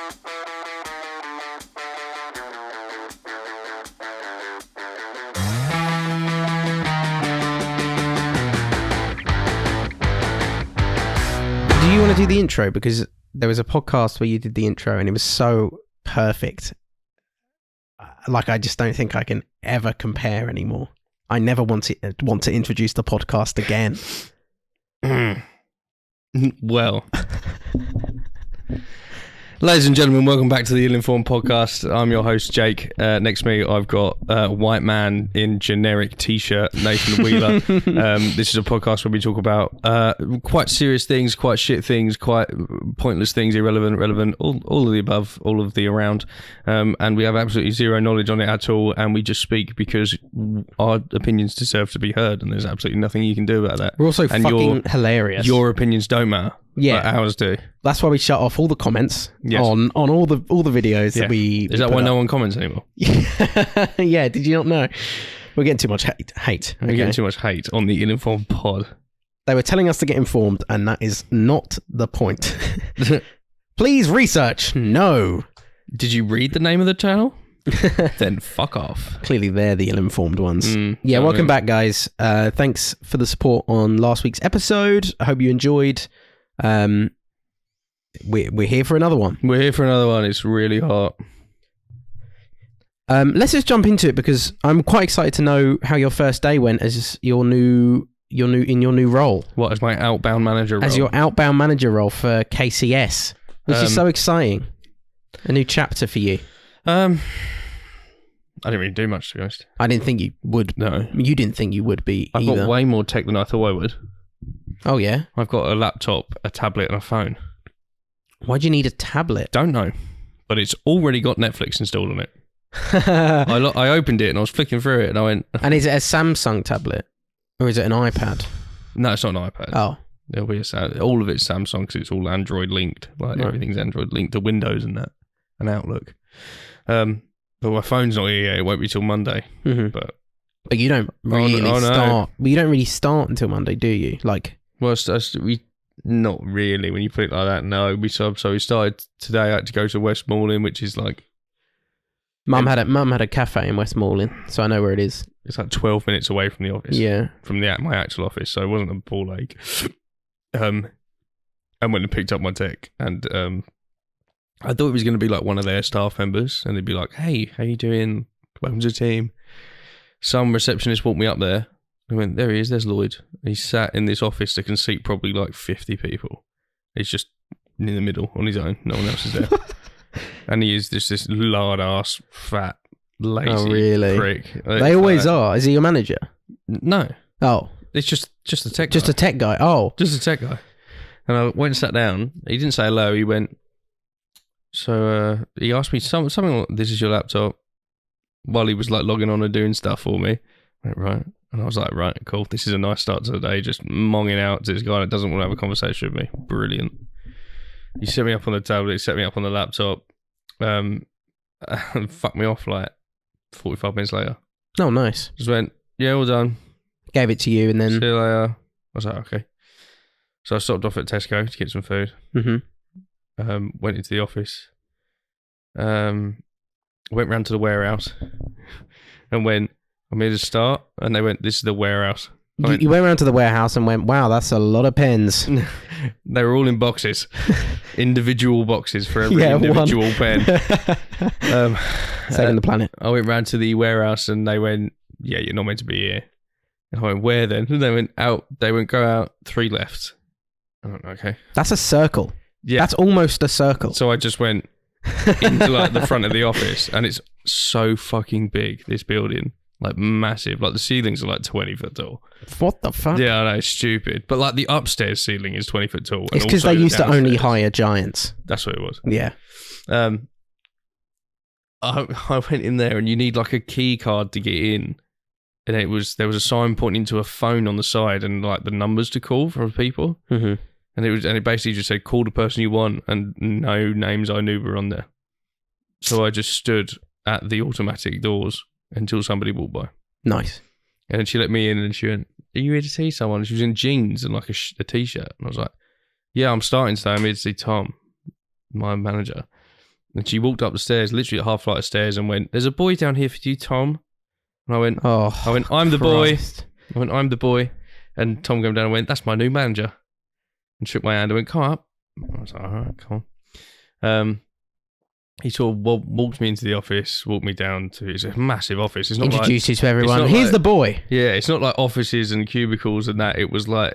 Do you want to do the intro? Because there was a podcast where you did the intro and it was so perfect. Like, I just don't think I can ever compare anymore. I never want to introduce the podcast again. Well, ladies and gentlemen, welcome back to the Ill-Informed podcast. I'm your host, Jake. Next to me, I've got a white man in generic t-shirt, Nathan Wheeler. This is a podcast where we talk about quite serious things, quite shit things, quite pointless things, irrelevant, relevant, all of the above, all of the around. And we have absolutely zero knowledge on it at all. And we just speak because our opinions deserve to be heard. And there's absolutely nothing you can do about that. We're also fucking hilarious. Your opinions don't matter. Yeah, like ours do. That's why we shut off all the comments on all the videos that we. Is that why no one comments anymore? Yeah. Did you not know? We're getting too much hate. We're getting too much hate on the Ill-Informed pod. They were telling us to get informed, and that is not the point. Please research. No. Did you read the name of the channel? Then fuck off. Clearly, they're the ill-informed ones. Welcome back, guys. Thanks for the support on last week's episode. I hope you enjoyed. We're here for another one. It's really hot. Let's just jump into it because I'm quite excited to know how your first day went as your new role. What, as my outbound manager role? As your outbound manager role for KCS, which is so exciting. A new chapter for you. I didn't really do much, to be honest. I didn't think you would. No. You didn't think you would be I've either. got way more tech than I thought I would. Oh, yeah? I've got a laptop, a tablet, and a phone. Why do you need a tablet? Don't know. But it's already got Netflix installed on it. I opened it and I was flicking through it and I went... And is it a Samsung tablet? Or is it an iPad? No, it's not an iPad. Oh. It'll be all of it's Samsung because it's all Android linked. Like everything's Android linked to Windows and that. And Outlook. But my phone's not here yet. It won't be till Monday. Mm-hmm. But you don't really start... But you don't really start until Monday, do you? Like... Well, we not really when you put it like that. No, we started today. I had to go to Westmoreland, which is like Mum had a cafe in Westmoreland, so I know where it is. It's like 12 minutes away from the office. Yeah, from my actual office, so it wasn't a ball ache. I went and picked up my tech, and I thought it was going to be like one of their staff members, and they'd be like, "Hey, how you doing? Welcome to the team." Some receptionist walked me up there. I went, there he is, there's Lloyd. He sat in this office that can seat probably like 50 people. He's just in the middle on his own. No one else is there. And he is this lard-ass, fat, lazy prick. They always are. Is he your manager? No. Oh. It's just a tech guy. Just a tech guy. Oh. Just a tech guy. And I went and sat down. He didn't say hello. He went, so he asked me something like, this is your laptop, while he was like logging on and doing stuff for me. I went, right. And I was like, right, cool. This is a nice start to the day. Just monging out to this guy that doesn't want to have a conversation with me. Brilliant. He set me up on the tablet. He set me up on the laptop. And fucked me off like 45 minutes later. Oh, nice. Just went, yeah, all done. Gave it to you and then... See you later. I was like, okay. So I stopped off at Tesco to get some food. Mm-hmm. Went into the office. Went round to the warehouse. And went... I'm here to start, and they went, this is the warehouse. You went around to the warehouse and went, wow, that's a lot of pens. They were all in boxes. Individual boxes for every individual pen. Saving the planet. I went round to the warehouse, and they went, yeah, you're not meant to be here. And I went, where then? And they went, out. They went, go out, 3 left. I went, okay. That's a circle. Yeah. That's almost a circle. So I just went into like the front of the office, and it's so fucking big, this building. Like massive, like the ceilings are like 20 foot tall. What the fuck? Yeah, I know, it's stupid. But like the upstairs ceiling is 20 foot tall. It's because they used to only hire giants. That's what it was. Yeah. I went in there and you need like a key card to get in. And there was a sign pointing to a phone on the side and like the numbers to call from people. Mm-hmm. And it basically just said, call the person you want, and no names I knew were on there. So I just stood at the automatic doors until somebody walked by. Nice. And then she let me in and she went, are you here to see someone? And she was in jeans and like a t-shirt. And I was like, yeah, I'm starting today. I'm here to see Tom, my manager. And she walked up the stairs, literally a half flight of stairs, and went, "There's a boy down here for you, Tom." And I went, "I'm the boy." I went, "I'm the boy." And Tom came down and went, "That's my new manager." And shook my hand and went, "Come up." I was like, "All right, come on." He sort of walked me into the office, walked me down to, it's a massive office. It's not Introduced you to everyone. Here's the boy. Yeah, it's not like offices and cubicles and that. It was like,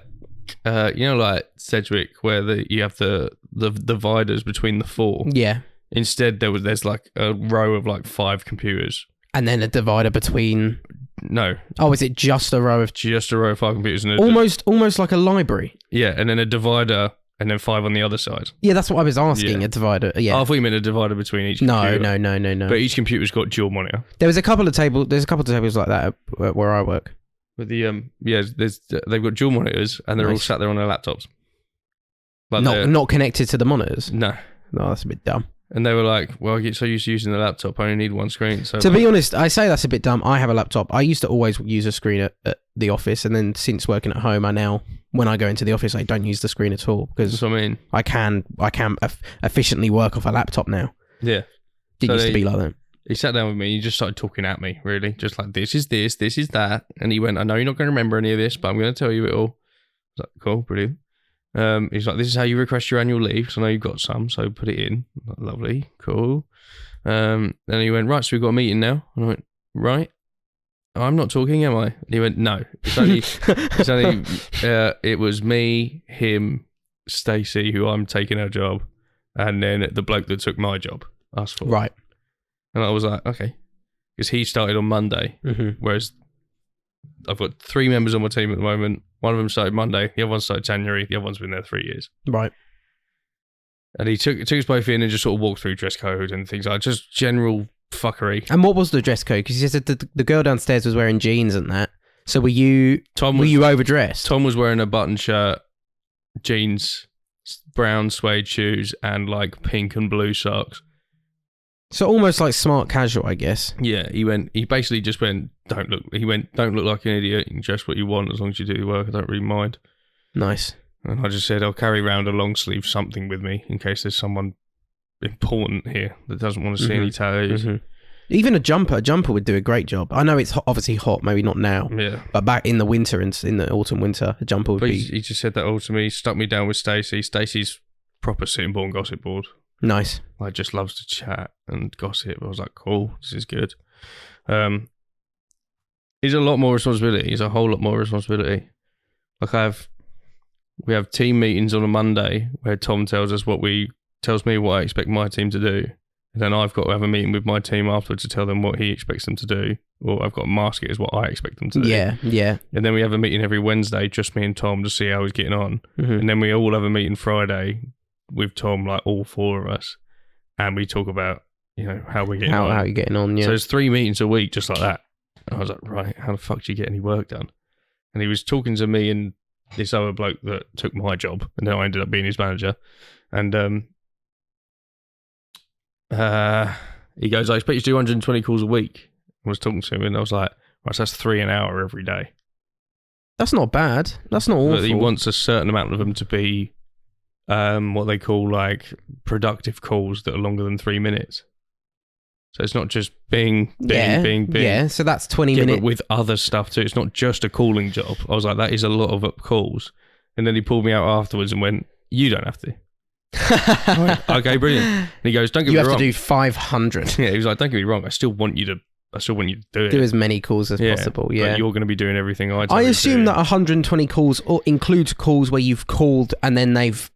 like Sedgwick, where you have the dividers between the four. Yeah. Instead, there's like a row of like 5 computers. And then a divider between... No. Oh, is it just a row of... Just a row of 5 computers. And almost like a library. Yeah, and then a divider... And then 5 on the other side. Yeah, that's what I was asking, a divider. Yeah. Oh, I thought you meant a divider between each computer. No. But each computer's got dual monitor. There's a couple of tables like that where I work. With the, they've got dual monitors and they're all sat there on their laptops. Like not connected to the monitors? No. No, that's a bit dumb. And they were like, well, I get so used to using the laptop, I only need one screen. So to be honest, I say that's a bit dumb. I have a laptop. I used to always use a screen at the office, and then since working at home, when I go into the office, I don't use the screen at all because that's what I mean. I can efficiently work off a laptop now. Yeah. Didn't used to be like that. He sat down with me, he just started talking at me, really. Just like, this is this is that. And he went, I know you're not going to remember any of this, but I'm going to tell you it all. I was like, cool, brilliant. He's like, this is how you request your annual leave. So I know you've got some, so put it in. Like, lovely, cool. Then he went, right, so we've got a meeting now. And I went, right. I'm not talking, am I? And he went, no. It was me, him, Stacey, who I'm taking her job, and then the bloke that took my job, us 4. Right. And I was like, okay. Because he started on Monday, whereas I've got 3 members on my team at the moment. One of them started Monday, the other one started January, the other one's been there 3 years. Right. And he took us both in and just sort of walked through dress code and things like just general fuckery. And what was the dress code? Because he said the girl downstairs was wearing jeans and that. So were you overdressed? Tom was wearing a button shirt, jeans, brown suede shoes, and like pink and blue socks. So almost like smart casual, I guess. Yeah, he basically just went, don't look like an idiot. You can dress what you want as long as you do your work. I don't really mind. Nice. And I just said, I'll carry around a long sleeve something with me in case there's someone important here that doesn't want to see any tattoos. Even a jumper would do a great job. I know it's obviously hot, maybe not now. Yeah. But back in the winter and in the autumn winter, a jumper would be... He just said that all to me, stuck me down with Stacey. Stacey's proper sitting board and gossip board. Nice. Like, just loves to chat and gossip. I was like, cool, this is good. It's a lot more responsibility. It's a whole lot more responsibility. Like we have team meetings on a Monday where Tom tells me what I expect my team to do. And then I've got to have a meeting with my team afterwards to tell them what he expects them to do. Or I've got to mask it as what I expect them to do. Yeah. And then we have a meeting every Wednesday, just me and Tom, to see how he's getting on. And then we all have a meeting Friday with Tom, like all 4 of us. And we talk about, how we're getting on. How you're getting on, yeah. So there's 3 meetings a week just like that. And I was like, right, how the fuck do you get any work done? And he was talking to me and this other bloke that took my job. And then I ended up being his manager. And he goes, I expect you to do 120 calls a week. I was talking to him and I was like, right, so that's 3 an hour every day. That's not bad. That's not awful. But he wants a certain amount of them to be what they call like productive calls that are longer than 3 minutes. So it's not just bing. Yeah, so that's 20 minutes. But with other stuff too. It's not just a calling job. I was like, that is a lot of calls. And then he pulled me out afterwards and went, you don't have to. I went, okay, brilliant. And he goes, don't get me wrong. You have to do 500. Yeah, he was like, don't get me wrong. I still want you to do it. Do as many calls as possible, yeah. But you're going to be doing everything I assume that 120 calls includes calls where you've called and then they've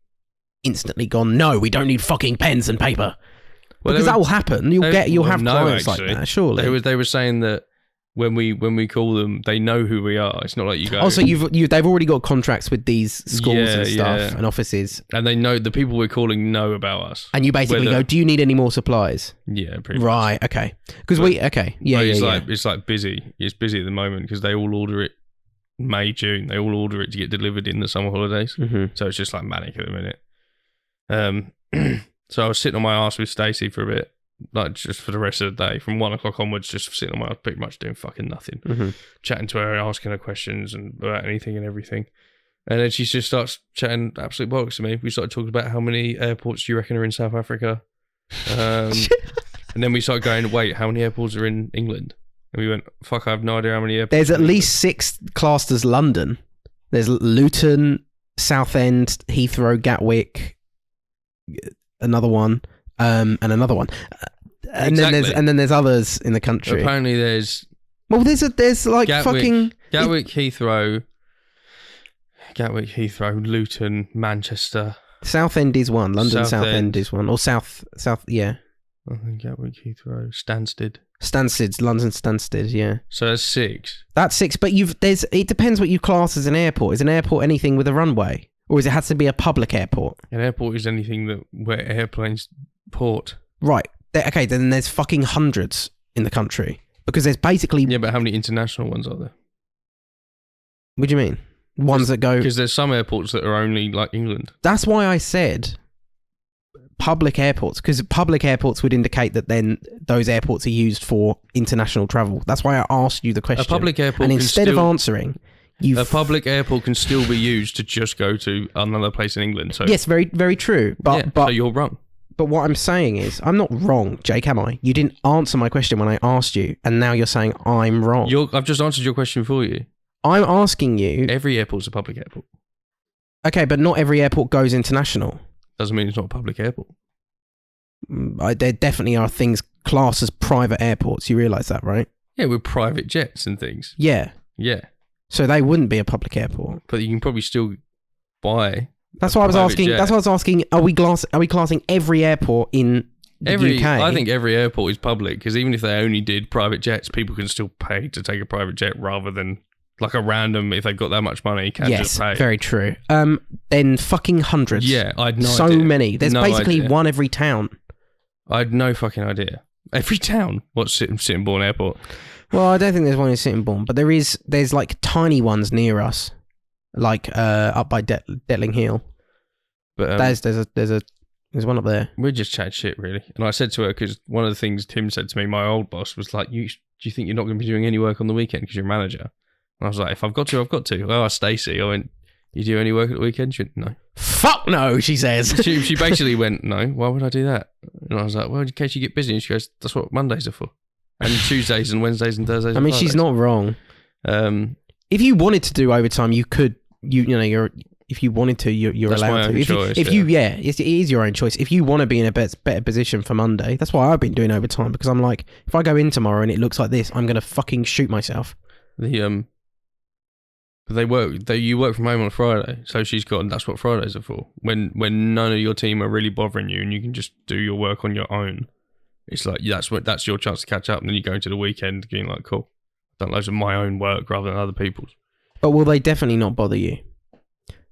instantly gone, no, we don't need fucking pens and paper. Because that will happen. You'll have clients like that, surely. They were saying that when we call them, they know who we are. It's not like you go... Oh, so they've already got contracts with these schools and stuff and offices. And they know, the people we're calling know about us. And you basically go, do you need any more supplies? Yeah, pretty much. Right, okay. It's like busy. It's busy at the moment because they all order it May, June. They all order it to get delivered in the summer holidays. So it's just like manic at the minute. So I was sitting on my ass with Stacey for a bit, like just for the rest of the day, from 1 o'clock onwards, just sitting on my ass, pretty much doing fucking nothing, chatting to her, asking her questions and about anything and everything. And then she just starts chatting absolute bollocks to me. We started talking about how many airports do you reckon are in South Africa? And then we started going, wait, how many airports are in England? And we went, fuck, I have no idea how many airports. There's at least 6 classed as London. There's Luton, Southend, Heathrow, Gatwick, another one, and another one. And Exactly. then there's others in the country. Apparently there's like Gatwick, fucking Gatwick, Heathrow, Luton, Manchester. Southend is one. London Southend. Southend is one. Or South, yeah. I think Gatwick, Heathrow, Stansted. Stansted's London Stansted, yeah. So that's 6. That's 6, but it depends what you class as an airport. Is an airport anything with a runway? Or does it have to be a public airport? An airport is anything where airplanes port. Right. Okay, then there's fucking hundreds in the country. Because there's basically... Yeah, but how many international ones are there? What do you mean? Ones that go... Because there's some airports that are only like England. That's why I said public airports, because public airports would indicate that then those airports are used for international travel. That's why I asked you the question. A public airport and instead of answering, a public airport can still be used to just go to another place in England. So yes, very, very true. But so you're wrong. But what I'm saying is, I'm not wrong, Jake, am I? You didn't answer my question when I asked you, and now you're saying I'm wrong. I've just answered your question for you. I'm asking you... Every airport's a public airport. Okay, but not every airport goes international. Doesn't mean it's not a public airport. There definitely are things classed as private airports. You realise that, right? Yeah, with private jets and things. Yeah. Yeah. So they wouldn't be a public airport. But you can probably still buy... That's why I was asking. Jet. That's why I was asking. Are we classing every airport in the UK? I think every airport is public because even if they only did private jets, people can still pay to take a private jet rather than like a random. If they've got that much money, can just pay. Yes, very true. Then fucking hundreds. Yeah, I'd no so idea. Many. There's basically one every town. I had no fucking idea. Every town. What's Sittingbourne Airport? Well, I don't think there's one in Sittingbourne, but there's like tiny ones near us, like up by Detling Hill. But there's one up there. We just chat shit really, and I said to her because one of the things Tim said to me, my old boss, was like, "Do you think you're not going to be doing any work on the weekend because you're a manager?" And I was like, "If I've got to, I've got to." Oh, Stacey, I went, "You do any work at the weekend?" She went, "No." Fuck no, she says. she basically went, "No, why would I do that?" And I was like, "Well, in case you get busy." And she goes, "That's what Mondays are for, and Tuesdays and Wednesdays and Thursdays." I mean, she's not wrong. If you wanted to do overtime, you could. If you wanted to, you're that's allowed to. It is your own choice. If you want to be in a better position for Monday, that's why I've been doing overtime, because I'm like, if I go in tomorrow and it looks like this, I'm gonna fucking shoot myself. You work from home on a Friday, so she's got, and that's what Fridays are for. When none of your team are really bothering you, and you can just do your work on your own. It's like that's your chance to catch up, and then you go into the weekend being like, cool, I've done loads of my own work rather than other people's. But will they definitely not bother you?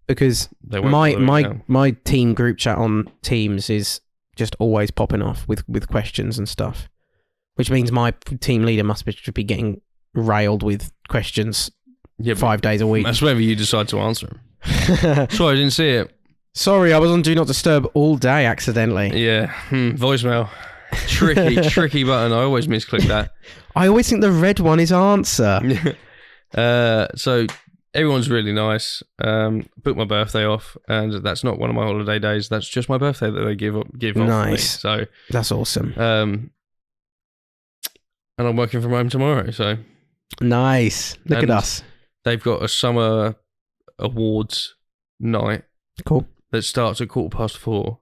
Because my team group chat on Teams is just always popping off with questions and stuff, which means my team leader must be getting railed with questions 5 days a week. That's whether you decide to answer them. Sorry, I didn't see it. Sorry, I was on Do Not Disturb all day accidentally. Yeah, voicemail. Tricky button. I always misclick that. I always think the red one is answer. So everyone's really nice. Booked my birthday off, and that's not one of my holiday days. That's just my birthday that they give off. Nice. For me. So that's awesome. And I'm working from home tomorrow. So nice. Look at us. They've got a summer awards night. Cool. That starts at 4:15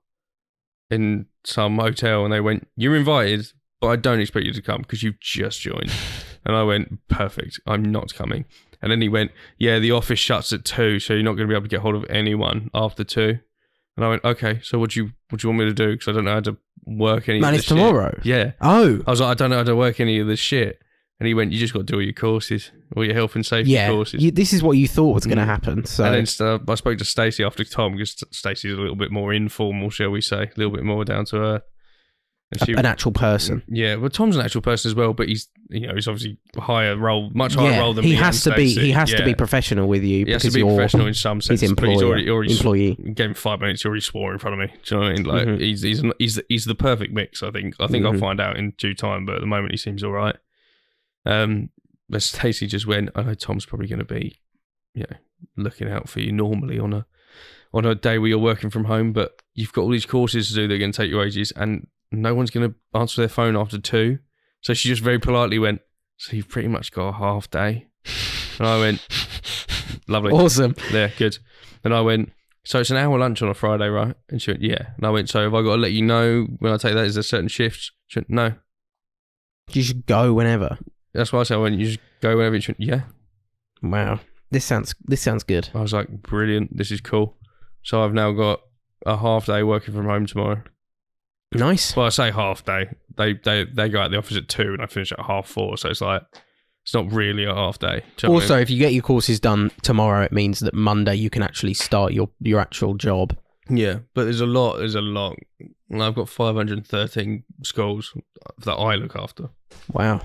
in some hotel, and they went, "You're invited, but I don't expect you to come because you've just joined." And I went, "Perfect. I'm not coming." And then he went, "Yeah, the office shuts at 2, so you're not going to be able to get hold of anyone after 2. And I went, "Okay, so what do you want me to do? Because I don't know how to work any of this shit." tomorrow? Yeah. Oh. I was like, "I don't know how to work any of this shit." And he went, "You just got to do all your courses, all your health and safety courses." This is what you thought was going to happen. So. And then I spoke to Stacey after Tom, because Stacey's a little bit more informal, shall we say, a little bit more down to earth. An actual person. Yeah, well, Tom's an actual person as well, but he's obviously much higher role than me. He has to be professional with you. He has to be professional in some sense. He's employee. Gave him 5 minutes. He already swore in front of me. Do you know what I mean? Like he's the perfect mix. I think I'll find out in due time, but at the moment he seems all right. But Stacey just went, "I know Tom's probably going to be, looking out for you normally on a day where you're working from home, but you've got all these courses to do that are going to take you ages, and no one's going to answer their phone after 2. So she just very politely went, so you've pretty much got a half day. And I went, lovely. Awesome. Yeah, good. And I went, so it's an hour lunch on a Friday, right? And she went, yeah. And I went, so have I got to let you know when I take that? Is there certain shifts? She went, no. You should go whenever. That's why I said, I went, you just go whenever. She went, yeah. Wow. This sounds good. I was like, brilliant. This is cool. So I've now got a half day working from home tomorrow. Nice. Well, I say half day. They go out the office at 2 and I finish at 4:30. So it's like, it's not really a half day. Do you know what I Also, mean? if you get your courses done tomorrow, it means that Monday you can actually start your actual job. Yeah, but there's a lot. And I've got 513 schools that I look after. Wow.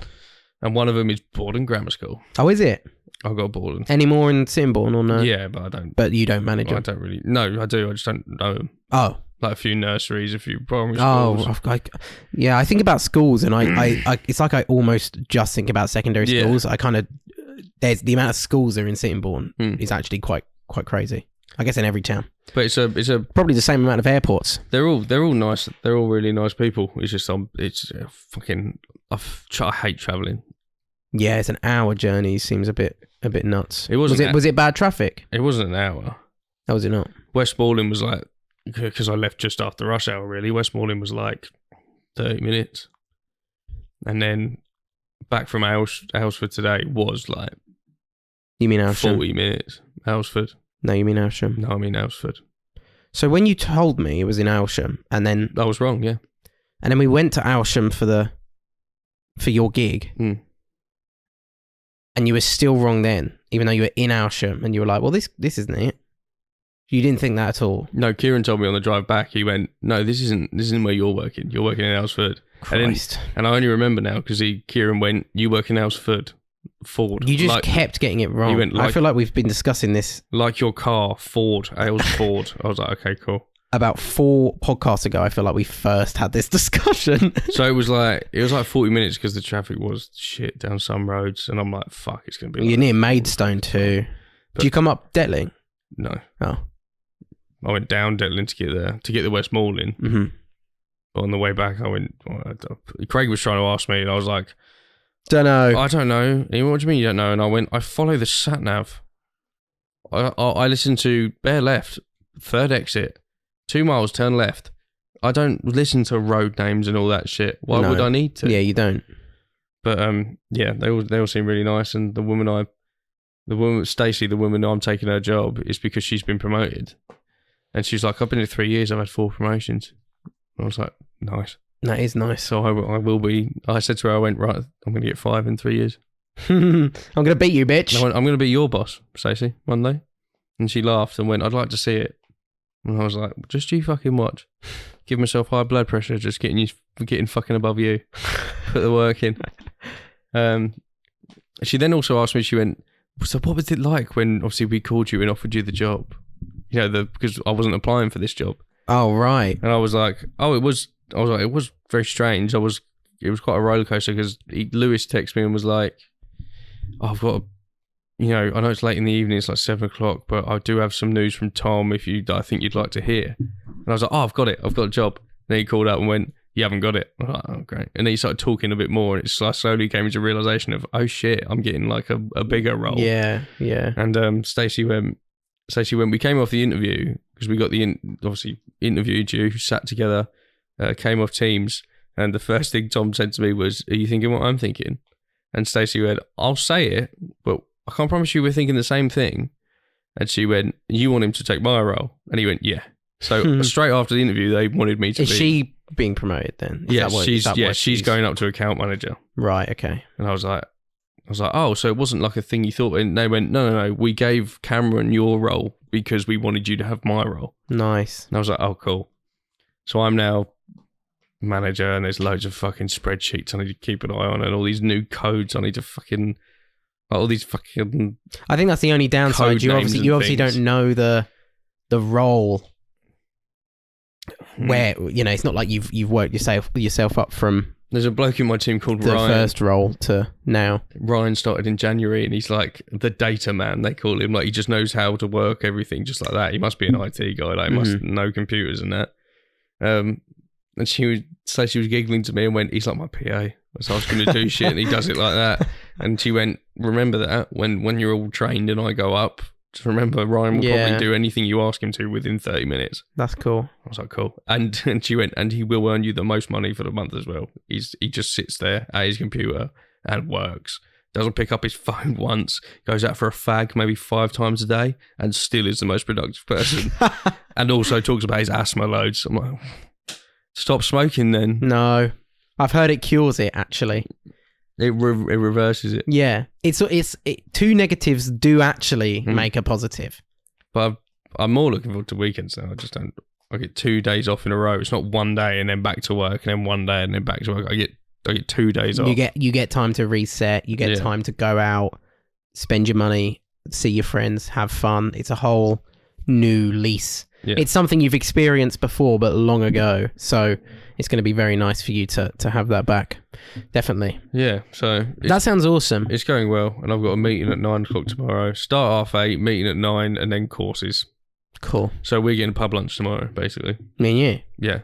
And one of them is Borden Grammar School. Oh, is it? I've got Borden. Any more in Sittingbourne or no? Yeah, but I don't. But you don't manage I them? don't really. No, I do. I just don't know them. Oh. Like a few nurseries, a few primary schools. Oh, yeah. I think about schools, and I it's like I almost just think about secondary schools. I kind of there's the amount of schools that are in Sittingbourne is actually quite crazy. I guess in every town. But it's a probably the same amount of airports. They're all nice. They're all really nice people. It's just fucking. I hate traveling. Yeah, it's an hour journey. Seems a bit nuts. It wasn't. Was it bad traffic? It wasn't an hour. That was it not? Westmoreland was like, because I left just after rush hour. Really, Westmoreland was like 30 minutes, and then back from Aylesford today was like. You mean Aylsham? 40 minutes. Aylesford. No, you mean Aylsham. No, I mean Aylesford. So when you told me it was in Aylsham, and then I was wrong, yeah. And then we went to Aylsham for your gig, and you were still wrong then, even though you were in Aylsham, and you were like, "Well, this isn't it." You didn't think that at all. No, Kieran told me on the drive back. He went, "No, this isn't where you're working. You're working in Aylesford." Christ. And I only remember now because Kieran went, "You work in Aylesford, Ford." You just kept getting it wrong. Went, I feel like we've been discussing this like your car, Ford, Aylesford Ford. I was like, okay, cool. About 4 podcasts ago, I feel like we first had this discussion. So it was like 40 minutes because the traffic was shit down some roads, and I'm like, fuck, it's gonna be. You're near Maidstone too. Did you come up Detling? No. Oh. I went down Detling to get the Westmoreland. Mm-hmm. But on the way back, I went. Craig was trying to ask me, and I was like, "Don't know." I don't know. And he went, what do you mean you don't know? And I went, I follow the sat nav. I listen to bare left, 3rd exit, 2 miles, turn left. I don't listen to road names and all that shit. Why would I need to? Yeah, you don't. But yeah, they all seem really nice. And the woman Stacey, the woman I'm taking her job, is because she's been promoted. And she's like, I've been here 3 years. I've had 4 promotions. And I was like, nice. That is nice. So I will be. I said to her, I went, right, I'm going to get 5 in 3 years. I'm going to beat you, bitch. And I went, I'm going to be your boss, Stacey, one day. And she laughed and went, I'd like to see it. And I was like, just you fucking watch. Give myself high blood pressure, just getting fucking above you. Put the work in. She then also asked me, she went, so what was it like when obviously we called you and offered you the job? You know, because I wasn't applying for this job. Oh, right. And I was like, it was very strange. It was quite a roller coaster because Lewis texted me and was like, I've got I know it's late in the evening, it's like 7 o'clock, but I do have some news from Tom I think you'd like to hear. And I was like, I've got a job. And then he called up and went, you haven't got it. I'm like, oh, great. And then he started talking a bit more, and it slowly came into realization of, oh shit, I'm getting like a bigger role. Yeah, yeah. And Stacey went, we came off the interview, because we got obviously interviewed you, sat together, came off Teams, and the first thing Tom said to me was, are you thinking what I'm thinking? And Stacey went, I'll say it, but I can't promise you we're thinking the same thing. And she went, you want him to take my role? And he went, yeah. So straight after the interview, they wanted me to Is she being promoted then? She's going up to account manager. Right, okay. And I was like, oh, so it wasn't like a thing you thought. And they went, no, we gave Cameron your role because we wanted you to have my role. Nice. And I was like, oh, cool. So I'm now manager, and there's loads of fucking spreadsheets I need to keep an eye on, and all these new codes I need to fucking... all these fucking... I think that's the only downside. You obviously don't know the role where, it's not like you've worked yourself up from... There's a bloke in my team called the Ryan. The first role to now. Ryan started in January, and he's like the data man, they call him. Like, he just knows how to work everything just like that. He must be an IT guy. Like, he must know computers and that. And she would say she was giggling to me and went, he's like my PA. So I was going to do shit and he does it like that. And she went, remember that when you're all trained and I go up, just remember Ryan will probably do anything you ask him to within 30 minutes. That's cool. I was like, cool. And she went, and he will earn you the most money for the month as well. He just sits there at his computer and works. Doesn't pick up his phone once, goes out for a fag maybe 5 times a day, and still is the most productive person. And also talks about his asthma loads. I'm like, stop smoking then. No. I've heard it cures it, actually. It reverses it. Yeah. Two negatives do actually make a positive. But I'm more looking forward to weekends now. I get 2 days off in a row. It's not one day and then back to work and then one day and then back to work. I get 2 days off. You get time to reset. You get time to go out, spend your money, see your friends, have fun. It's a whole new lease. Yeah. It's something you've experienced before, but long ago. So it's going to be very nice for you to have that back. Definitely. Yeah. So that sounds awesome. It's going well, and I've got a meeting at 9 o'clock tomorrow. Start 8:30, meeting at 9, and then courses. Cool. So we're getting pub lunch tomorrow, basically. Me and you. Yeah.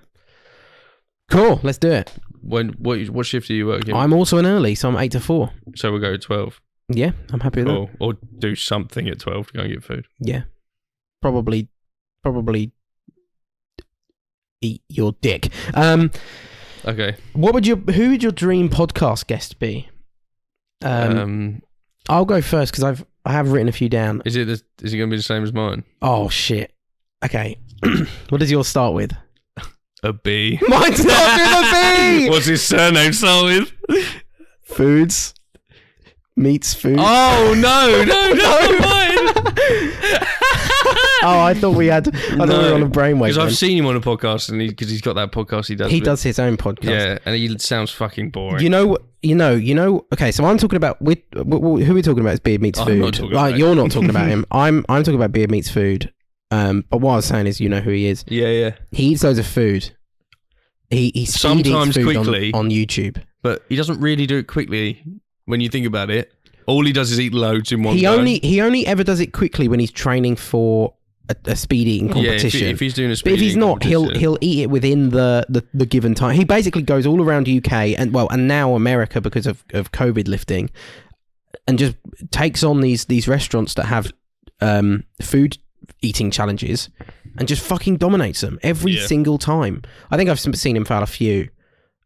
Cool. Let's do it. What shift are you working? I'm also an early, so I'm 8 to 4. So we'll go to 12. Yeah, I'm happy with that. Or do something at 12 to go and get food. Yeah. Probably eat your dick. Okay. Who would your dream podcast guest be? I'll go first because I have written a few down. Is it going to be the same as mine? Oh shit. Okay. What does yours start with? A B. Mine's not with a B. What's his surname start with? Foods. Meets food. Oh no, mine. Oh, I thought we were on a brainwave. Because I've seen him on a podcast, and because he's got that podcast he does. He does his own podcast. Yeah, and he sounds fucking boring. You know. Okay, so I'm talking about who we're talking about is Beard Meets Food. You're not talking about him. I'm talking about Beard Meets Food. But what I was saying is, you know who he is. Yeah. He eats loads of food. He sometimes food quickly on YouTube, but he doesn't really do it quickly. When you think about it, all he does is eat loads in one go. He only ever does it quickly when he's training for a speed eating competition. Yeah, if he's doing a speed but if he's not, he'll eat it within the given time. He basically goes all around UK and now America because of COVID lifting, and just takes on these restaurants that have food eating challenges and just fucking dominates them every single time. I think I've seen him fail a few.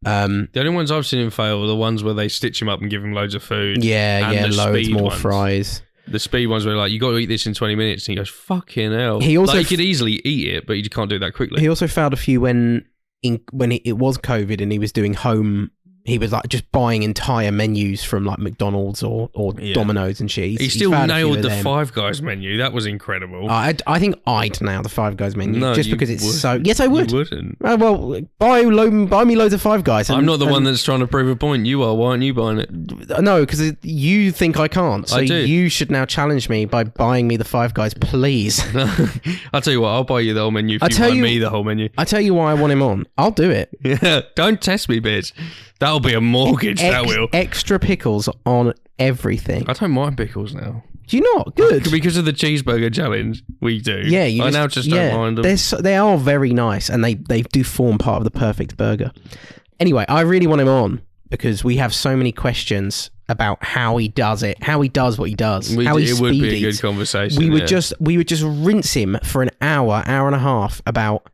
The only ones I've seen him fail are the ones where they stitch him up and give him loads of food. Loads more fries. The speed ones where you got to eat this in 20 minutes, and he goes, fucking hell. He also he could easily eat it, but he can't do that quickly. He also failed a few when it was COVID and he was doing home. He was like just buying entire menus from like McDonald's or Domino's and shit. He still nailed the Five Guys menu. That was incredible. I think I'd nail the Five Guys menu just because it's so. Yes, I would. You wouldn't. Well, buy me loads of Five Guys. I'm not the one that's trying to prove a point. You are. Why aren't you buying it? No, because you think I can't. So I do. You should now challenge me by buying me the Five Guys, please. I'll tell you what. I'll buy you the whole menu if you buy me the whole menu. I tell you why I want him on. I'll do it. Yeah. Don't test me, bitch. That'll be a mortgage, that will. Extra pickles on everything. I don't mind pickles now. Do you not? Good. Because of the cheeseburger challenge, we do. Yeah, I now just don't mind them. They are very nice, and they do form part of the perfect burger. Anyway, I really want him on because we have so many questions about how he does it, how he does what he does, how he speed eats. It would be a good conversation. We would just rinse him for an hour and a half about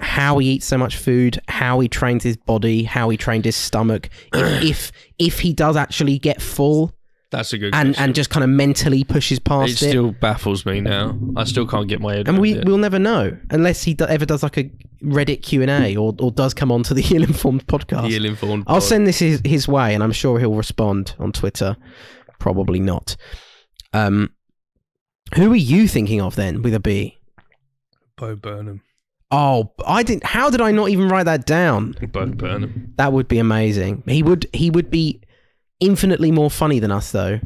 how he eats so much food, how he trains his body, how he trained his stomach, if he does actually get full. That's a good question. And just kind of mentally pushes past it. It still baffles me now. I still can't get my head around it. And we'll never know unless he ever does like a Reddit Q&A or does come onto the Ill-Informed podcast. The Ill-Informed I'll send this his way and I'm sure he'll respond on Twitter. Probably not. Who are you thinking of then with a B? Bo Burnham. Oh, how did I not even write that down? Bo Burnham. That would be amazing. He would be infinitely more funny than us, though.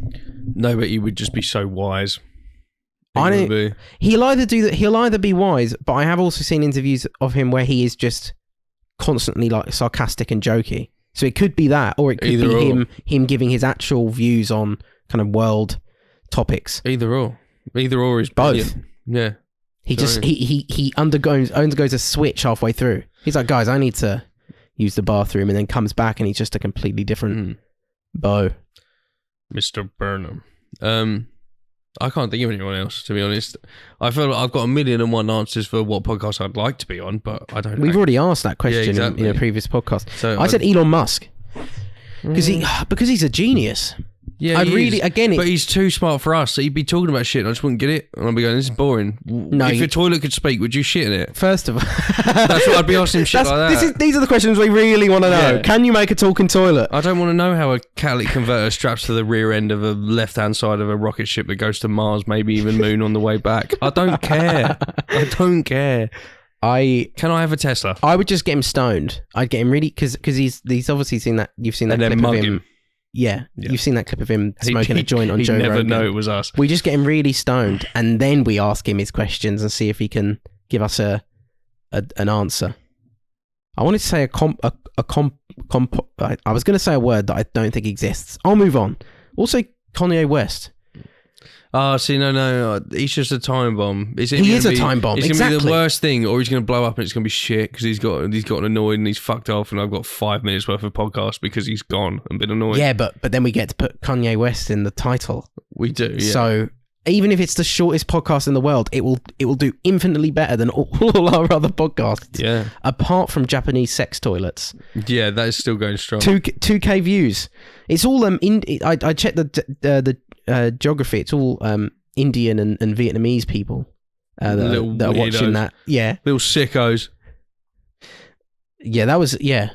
No, but he would just be so wise. He'll either be wise, but I have also seen interviews of him where he is just constantly like sarcastic and jokey. So it could be that, or it could be him giving his actual views on kind of world topics. Either or is both. Brilliant. Yeah. He undergoes a switch halfway through. He's like, guys, I need to use the bathroom, and then comes back and he's just a completely different Bo. Mr. Burnham. I can't think of anyone else, to be honest. I feel like I've got 1,000,001 answers for what podcast I'd like to be on, but I don't know. We've already asked that question exactly. in a previous podcast. So I said Elon Musk because he's a genius. Yeah, I'd really again, but he's too smart for us. So he'd be talking about shit, and I just wouldn't get it. And I'd be going, "This is boring." No, if your toilet could speak, would you shit in it? First of all, that's what I'd be asking him shit like that. These are the questions we really want to know. Yeah. Can you make a talking toilet? I don't want to know how a catalytic converter straps to the rear end of a left-hand side of a rocket ship that goes to Mars, maybe even Moon on the way back. I don't care. I don't care. Can I have a Tesla? I would just get him stoned. I'd get him really because he's obviously seen that. You've seen that and clip then of him. Yeah, you've seen that clip of him smoking a joint on Joe Rogan. He'd never know it was us. We just get him really stoned, and then we ask him his questions and see if he can give us an answer. I wanted to say I was going to say a word that I don't think exists. I'll move on. Also, Kanye West. Oh, see, no. He's just a time bomb. He is a time bomb. It's going to be the worst thing, or he's going to blow up and it's going to be shit because he's gotten annoyed and he's fucked off, and I've got 5 minutes worth of podcast because he's gone and been annoyed. Yeah, but then we get to put Kanye West in the title. We do. Yeah. So even if it's the shortest podcast in the world, it will do infinitely better than all our other podcasts. Yeah. Apart from Japanese sex toilets. Yeah, that is still going strong. 2K views. It's all I checked the geography. It's all Indian and Vietnamese people that are watching that. Yeah, little sickos. Yeah, that was they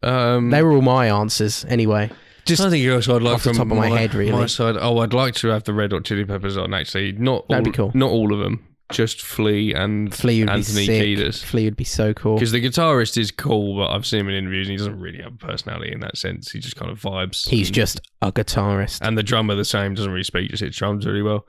were all my answers anyway. Just I think else I'd like off the from top of my head, really. My side. Oh, I'd like to have the Red Hot Chili Peppers on. Actually, that'd be cool. Not all of them. Just Flea and Flea would Anthony be sick. Kiedis. Flea would be so cool. Because the guitarist is cool, but I've seen him in interviews and he doesn't really have a personality in that sense. He just kind of vibes. He's just a guitarist. And the drummer the same, doesn't really speak, just hits drums really well.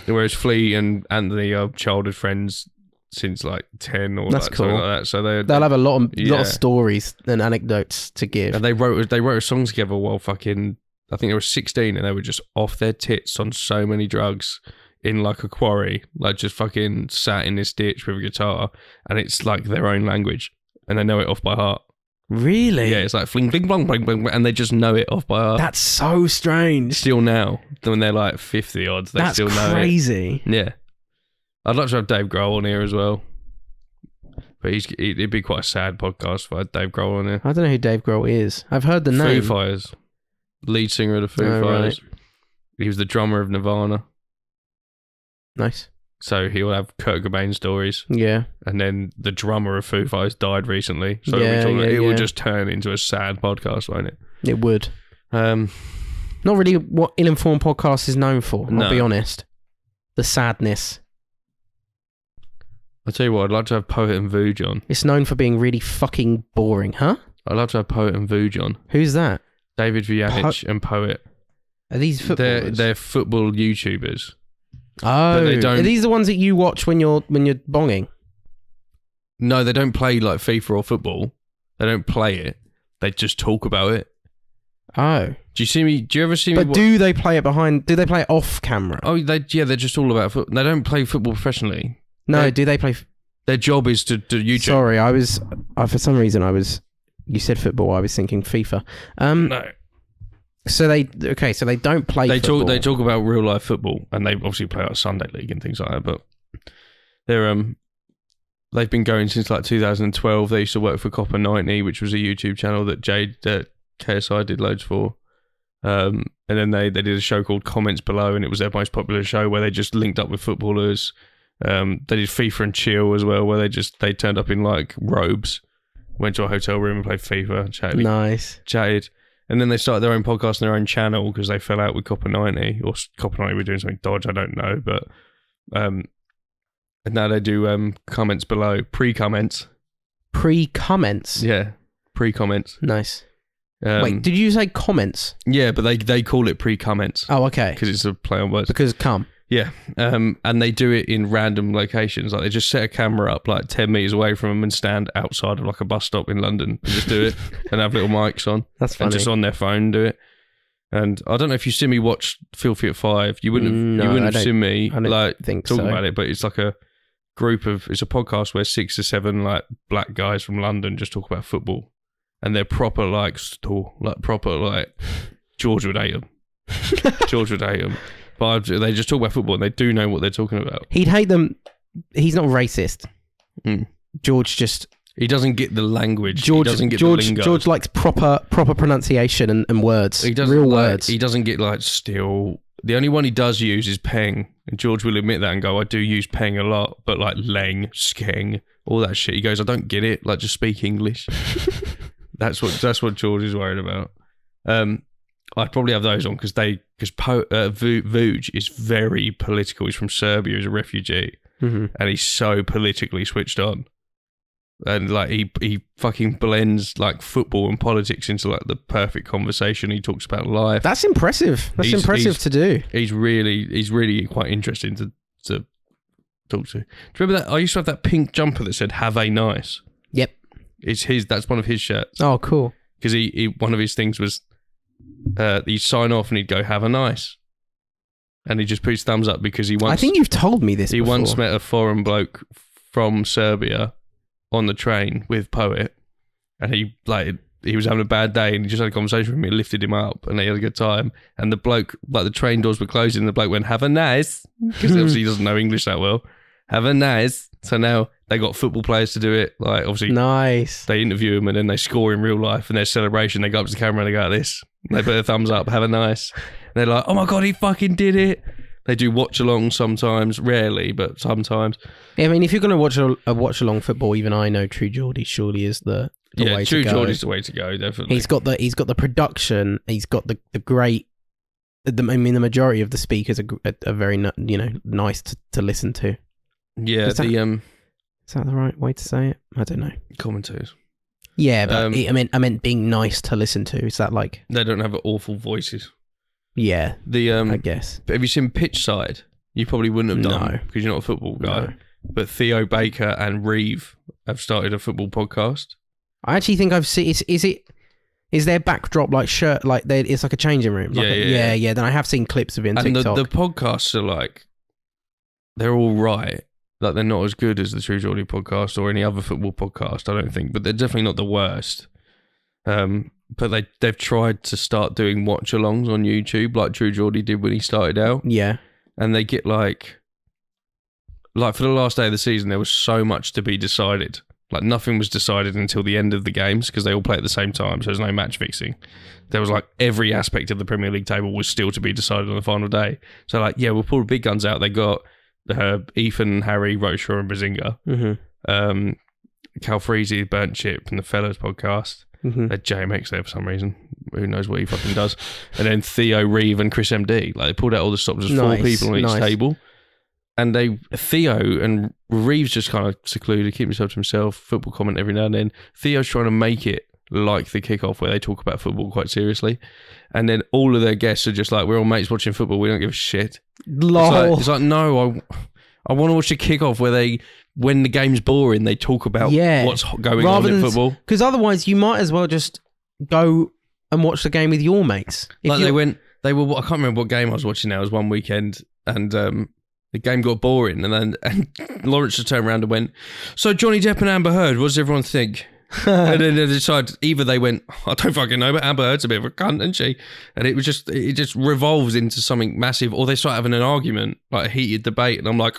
Whereas Flea and Anthony are childhood friends since like 10 or that's like, cool. something like that. So they'll have a lot of stories and anecdotes to give. And they wrote a song together while fucking, I think they were 16 and they were just off their tits on so many drugs in like a quarry, like just fucking sat in this ditch with a guitar, and it's like their own language and they know it off by heart. Really? Yeah, it's like fling, bling, blong, bling, bling, and they just know it off by heart. That's so strange. Still now, when they're like 50 odds, they still know it. That's crazy. Yeah. I'd like to have Dave Grohl on here as well. But it'd be quite a sad podcast if I had Dave Grohl on here. I don't know who Dave Grohl is. I've heard the name. Foo Fighters. Lead singer of the Foo Fighters. Right. He was the drummer of Nirvana. Nice. So he'll have Kurt Cobain stories. Yeah. And then the drummer of Foo Fighters died recently. So it will just turn into a sad podcast, won't it? It would. Not really what Ill-Informed podcast is known for, I'll be honest. The sadness. I'll tell you what, I'd like to have Poet and Vuj on. It's known for being really fucking boring, huh? I'd love to have Poet and Vuj on. Who's that? David Vujanic and Poet. Are these footballers? They're football YouTubers. Oh, but they don't, are these the ones that you watch when you're bonging? No, they don't play like FIFA or football. They don't play it. They just talk about it. Oh. Do you ever see me? But do they play it off camera? Oh, they're just all about football. They don't play football professionally. No, do they play? Their job is to YouTube. Sorry, for some reason you said football, I was thinking FIFA. No. So they don't play football. They talk about real life football, and they obviously play like Sunday League and things like that, but they've been going since like 2012. They used to work for Copper 90, which was a YouTube channel that KSI did loads for. And then they did a show called Comments Below, and it was their most popular show where they just linked up with footballers. They did FIFA and Chill as well, where they turned up in like robes, went to a hotel room and played FIFA, chatted. And then they started their own podcast and their own channel because they fell out with Copper 90, or Copper 90 were doing something dodge, I don't know. But and now they do Comments Below, pre-comments. Pre-comments? Yeah, pre-comments. Nice. Wait, did you say comments? Yeah, but they call it pre-comments. Oh, okay. Because it's a play on words. Because come. Yeah, and they do it in random locations. Like they just set a camera up like 10 metres away from them and stand outside of like a bus stop in London and just do it and have little mics on. That's funny. And just on their phone do it. And I don't know if you see me watch Filthy at 5. You wouldn't have seen me like think talking so. about it, but it's like a it's a podcast where 6 or 7 like black guys from London just talk about football, and they're proper like George would hate them. George would hate them. But they just talk about football and they do know what they're talking about. He'd hate them. He's not racist. George just... He doesn't get the language. He doesn't get the lingo. George likes proper pronunciation and words. Real words. He doesn't get like still... The only one he does use is peng. And George will admit that and go, I do use peng a lot, but like leng, skeng, all that shit. He goes, I don't get it. Like, just speak English. That's what George is worried about. I'd probably have those on because Vuj is very political. He's from Serbia. He's a refugee. And he's so politically switched on. And like he fucking blends like football and politics into like the perfect conversation. He talks about life. That's impressive. That's impressive to do. He's really quite interesting to talk to. Do you remember that? I used to have that pink jumper that said "Have a nice." Yep. It's his. That's one of his shirts. Oh, cool. Because he one of his things was he'd sign off and he'd go "Have a nice," and he just put his thumbs up because he once. I think you've told me this. He before. once met a foreign bloke from Serbia on the train with Poet, and he was having a bad day and he just had a conversation with me and lifted him up and they had a good time, and the bloke, like the train doors were closing and the bloke went "Have a nice," because obviously he doesn't know English that well. "Have a nice." So now they got football players to do it, like obviously nice. They interview him and then they score in real life, and their celebration they go up to the camera and they go like this, and they put their thumbs up, "Have a nice," and they're like, oh my god, he fucking did it. They do watch along sometimes, rarely, but sometimes. Yeah, I mean, if you're going to watch a watch along football, even I know True Geordie surely is the way to go. True Geordie's the way to go, definitely. He's got the production. He's got the great. I mean, the majority of the speakers are very nice to listen to. Yeah, is that the right way to say it? I don't know. Commentators. Yeah, but I meant being nice to listen to. Is that like they don't have awful voices? Yeah, I guess. Have you seen Pitchside? You probably wouldn't have done because you're not a football guy. No. But Theo Baker and Reeve have started a football podcast. I actually think I've seen. Is their backdrop like shirt? Like it's like a changing room. Like yeah. Then I have seen clips of it on TikTok. And the podcasts are like, they're all right. Like they're not as good as the True Geordie podcast or any other football podcast, I don't think. But they're definitely not the worst. But they've tried to start doing watch-alongs on YouTube like True Geordie did when he started out. Yeah. And they get like for the last day of the season, there was so much to be decided. Like nothing was decided until the end of the games because they all play at the same time, so there's no match fixing. There was like every aspect of the Premier League table was still to be decided on the final day. So like, yeah, we'll pull the big guns out. They got Ethan, Harry, Rocher and Bazinga. Cal Freezy, Burnt Chip and the Fellas podcast. They're JMX there for some reason. Who knows what he fucking does. And then Theo, Reeve and Chris MD. Like they pulled out all the stops. There's 4 people on each table. And Theo and Reeve's just kind of secluded, keep himself to himself, football comment every now and then. Theo's trying to make it like the kickoff where they talk about football quite seriously. And then all of their guests are just like, we're all mates watching football. We don't give a shit. Lol. It's like no, I want to watch the kickoff where when the game's boring, they talk about what's going on in football. Because otherwise, you might as well just go and watch the game with your mates. I can't remember what game I was watching now. It was one weekend, and the game got boring, and Lawrence just turned around and went, so Johnny Depp and Amber Heard, what does everyone think? And then they decided, either they went, I don't fucking know, but Amber Heard's a bit of a cunt, isn't she? And it just revolves into something massive, or they start having an argument, like a heated debate, and I'm like,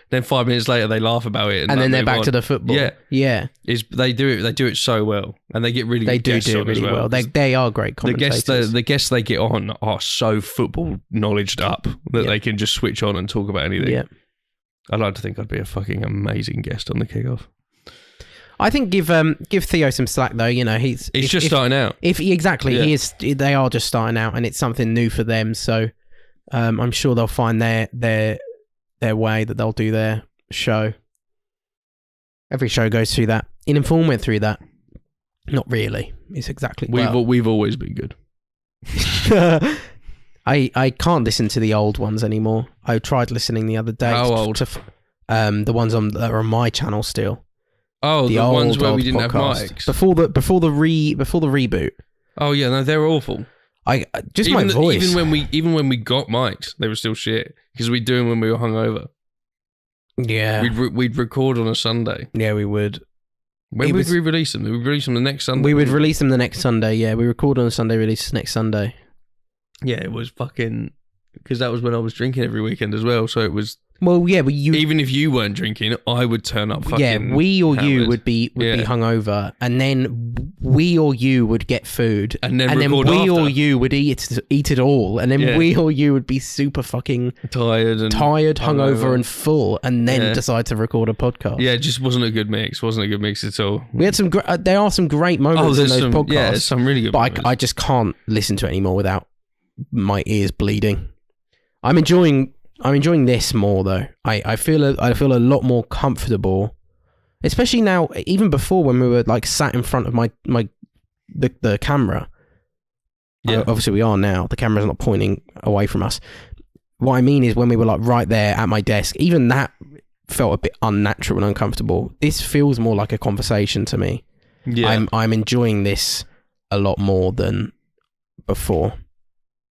then 5 minutes later they laugh about it, and then they're back to the football. Yeah. They do it so well, and they get really good guests on as well. They are great commentators. The guests they get on are so football knowledged up that they can just switch on and talk about anything. Yeah. I'd like to think I'd be a fucking amazing guest on the kickoff. I think give Theo some slack though. You know, he's just starting out. He is. They are just starting out, and it's something new for them. So I'm sure they'll find their way that they'll do their show. Every show goes through that. ILLINFORMED went through that. Not really. It's exactly. We've always been good. I can't listen to the old ones anymore. I tried listening the other day. How old? The ones that are on my channel still. Oh, the ones where we didn't have mics before the reboot. Oh yeah, no, they were awful. My voice. Even when we got mics, they were still shit because we do them when we were hungover. Yeah. We'd record on a Sunday. Yeah, we would. When would we release them? We would release them the next Sunday. We would release them the next Sunday, yeah. We record on a Sunday, release next Sunday. Yeah, it was fucking... Because that was when I was drinking every weekend as well, so it was... Well, yeah, but you... Even if you weren't drinking, I would turn up fucking... Yeah, we or you hammered. would be hungover, and then we or you would get food, and then we after. or you would eat it all, and then we or you would be super fucking tired, hungover, and full, and then decide to record a podcast. Yeah, it just wasn't a good mix. Wasn't a good mix at all. We had some... there are some great moments in those podcasts. Yeah, there's some really good moments. But I just can't listen to it anymore without my ears bleeding. I'm enjoying this more though. I feel a lot more comfortable, especially now. Even before, when we were like sat in front of the camera. Yeah, obviously we are now. The camera's not pointing away from us. What I mean is when we were like right there at my desk, even that felt a bit unnatural and uncomfortable. This feels more like a conversation to me. Yeah, I'm enjoying this a lot more than before.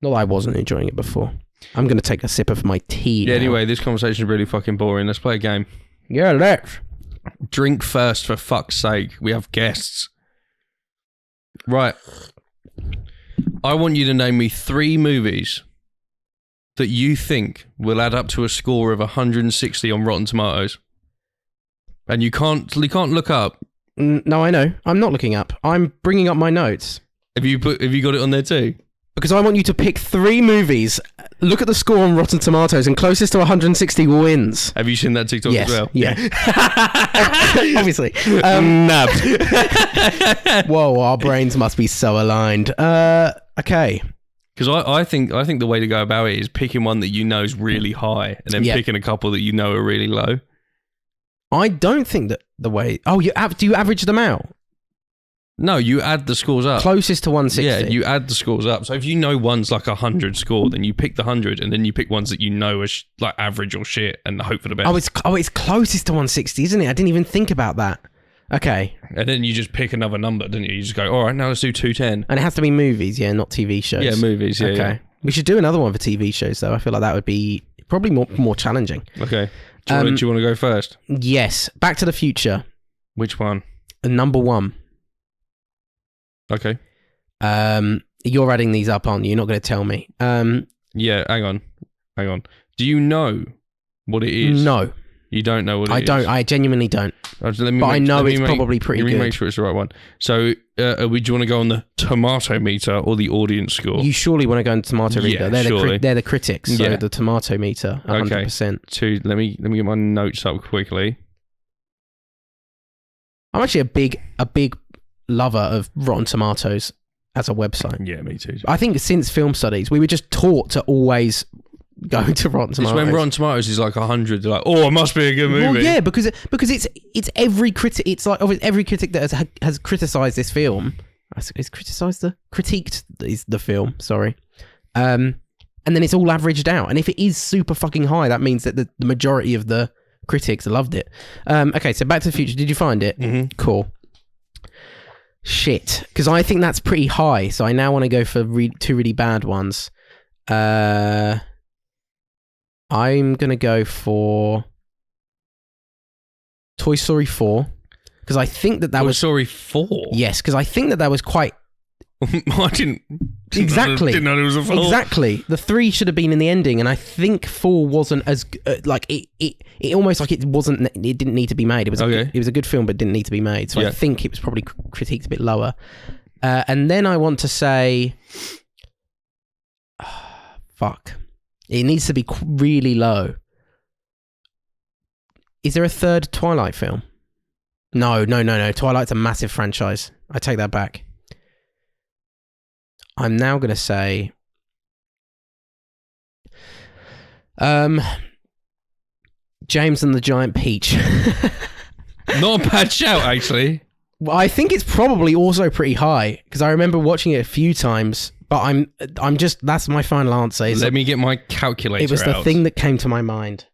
Not that I wasn't enjoying it before. I'm going to take a sip of my tea now. Anyway, this conversation is really fucking boring. Let's play a game. Yeah, let's. Drink first, for fuck's sake. We have guests. Right. I want you to name me 3 movies that you think will add up to a score of 160 on Rotten Tomatoes. And you can't look up. No, I know. I'm not looking up. I'm bringing up my notes. Have you got it on there too? Because I want you to pick 3 movies, look at the score on Rotten Tomatoes, and closest to 160 wins. Have you seen that TikTok as well? Yeah. Obviously. Nabbed. Whoa, our brains must be so aligned. Okay. Because I think the way to go about it is picking one that you know is really high, and then picking a couple that you know are really low. I don't think that the way... Oh, do you average them out? No, you add the scores up. Closest to 160. Yeah, you add the scores up. So if you know one's like 100 score, then you pick the 100, and then you pick ones that you know are like average or shit, and hope for the best. It's closest to 160, isn't it? I didn't even think about that. Okay. And then you just pick another number, don't you? You just go, all right, now let's do 210. And it has to be movies, yeah, not TV shows. Yeah, movies, yeah. Okay. Yeah. We should do another one for TV shows, though. I feel like that would be probably more challenging. Okay. Do you want to go first? Yes. Back to the Future. Which one? Number 1. Okay. You're adding these up, aren't you? You're not going to tell me. Yeah, hang on. Do you know what it is? No. You don't know what it is? I don't. I genuinely don't. I know it's probably pretty good. Let me make sure it's the right one. So, do you want to go on the tomato meter or the audience score? You surely want to go on tomato meter. Yeah, they're the critics, so the tomato meter, 100%. Okay. Let me get my notes up quickly. I'm actually a big lover of Rotten Tomatoes as a website. Yeah, me too. I think since film studies, we were just taught to always go to Rotten Tomatoes. It's when Rotten Tomatoes is like 100, they're like, oh, it must be a good movie. Well, yeah, because it's every critic. It's like every critic that has criticised this film. Critiqued the film. Sorry, and then it's all averaged out. And if it is super fucking high, that means that the majority of the critics loved it. Okay, so Back to the Future. Did you find it? Mm-hmm. Cool. Shit, because I think that's pretty high. So I now want to go for 2 really bad ones. I'm gonna go for Toy Story 4 because I think that was Toy Story 4. Yes, because I think that was quite. I didn't exactly know there was a 4. Exactly, the 3 should have been in the ending, and I think 4 wasn't as like it almost like it wasn't. It didn't need to be made. It was it was a good film, but didn't need to be made. So I think it was probably critiqued a bit lower. And then I want to say, fuck, it needs to be really low. Is there a 3rd Twilight film? No. Twilight's a massive franchise. I take that back. I'm now going to say... James and the Giant Peach. Not a bad shout, actually. Well, I think it's probably also pretty high, because I remember watching it a few times, but I'm just... That's my final answer. Let me get my calculator out. It was the thing that came to my mind.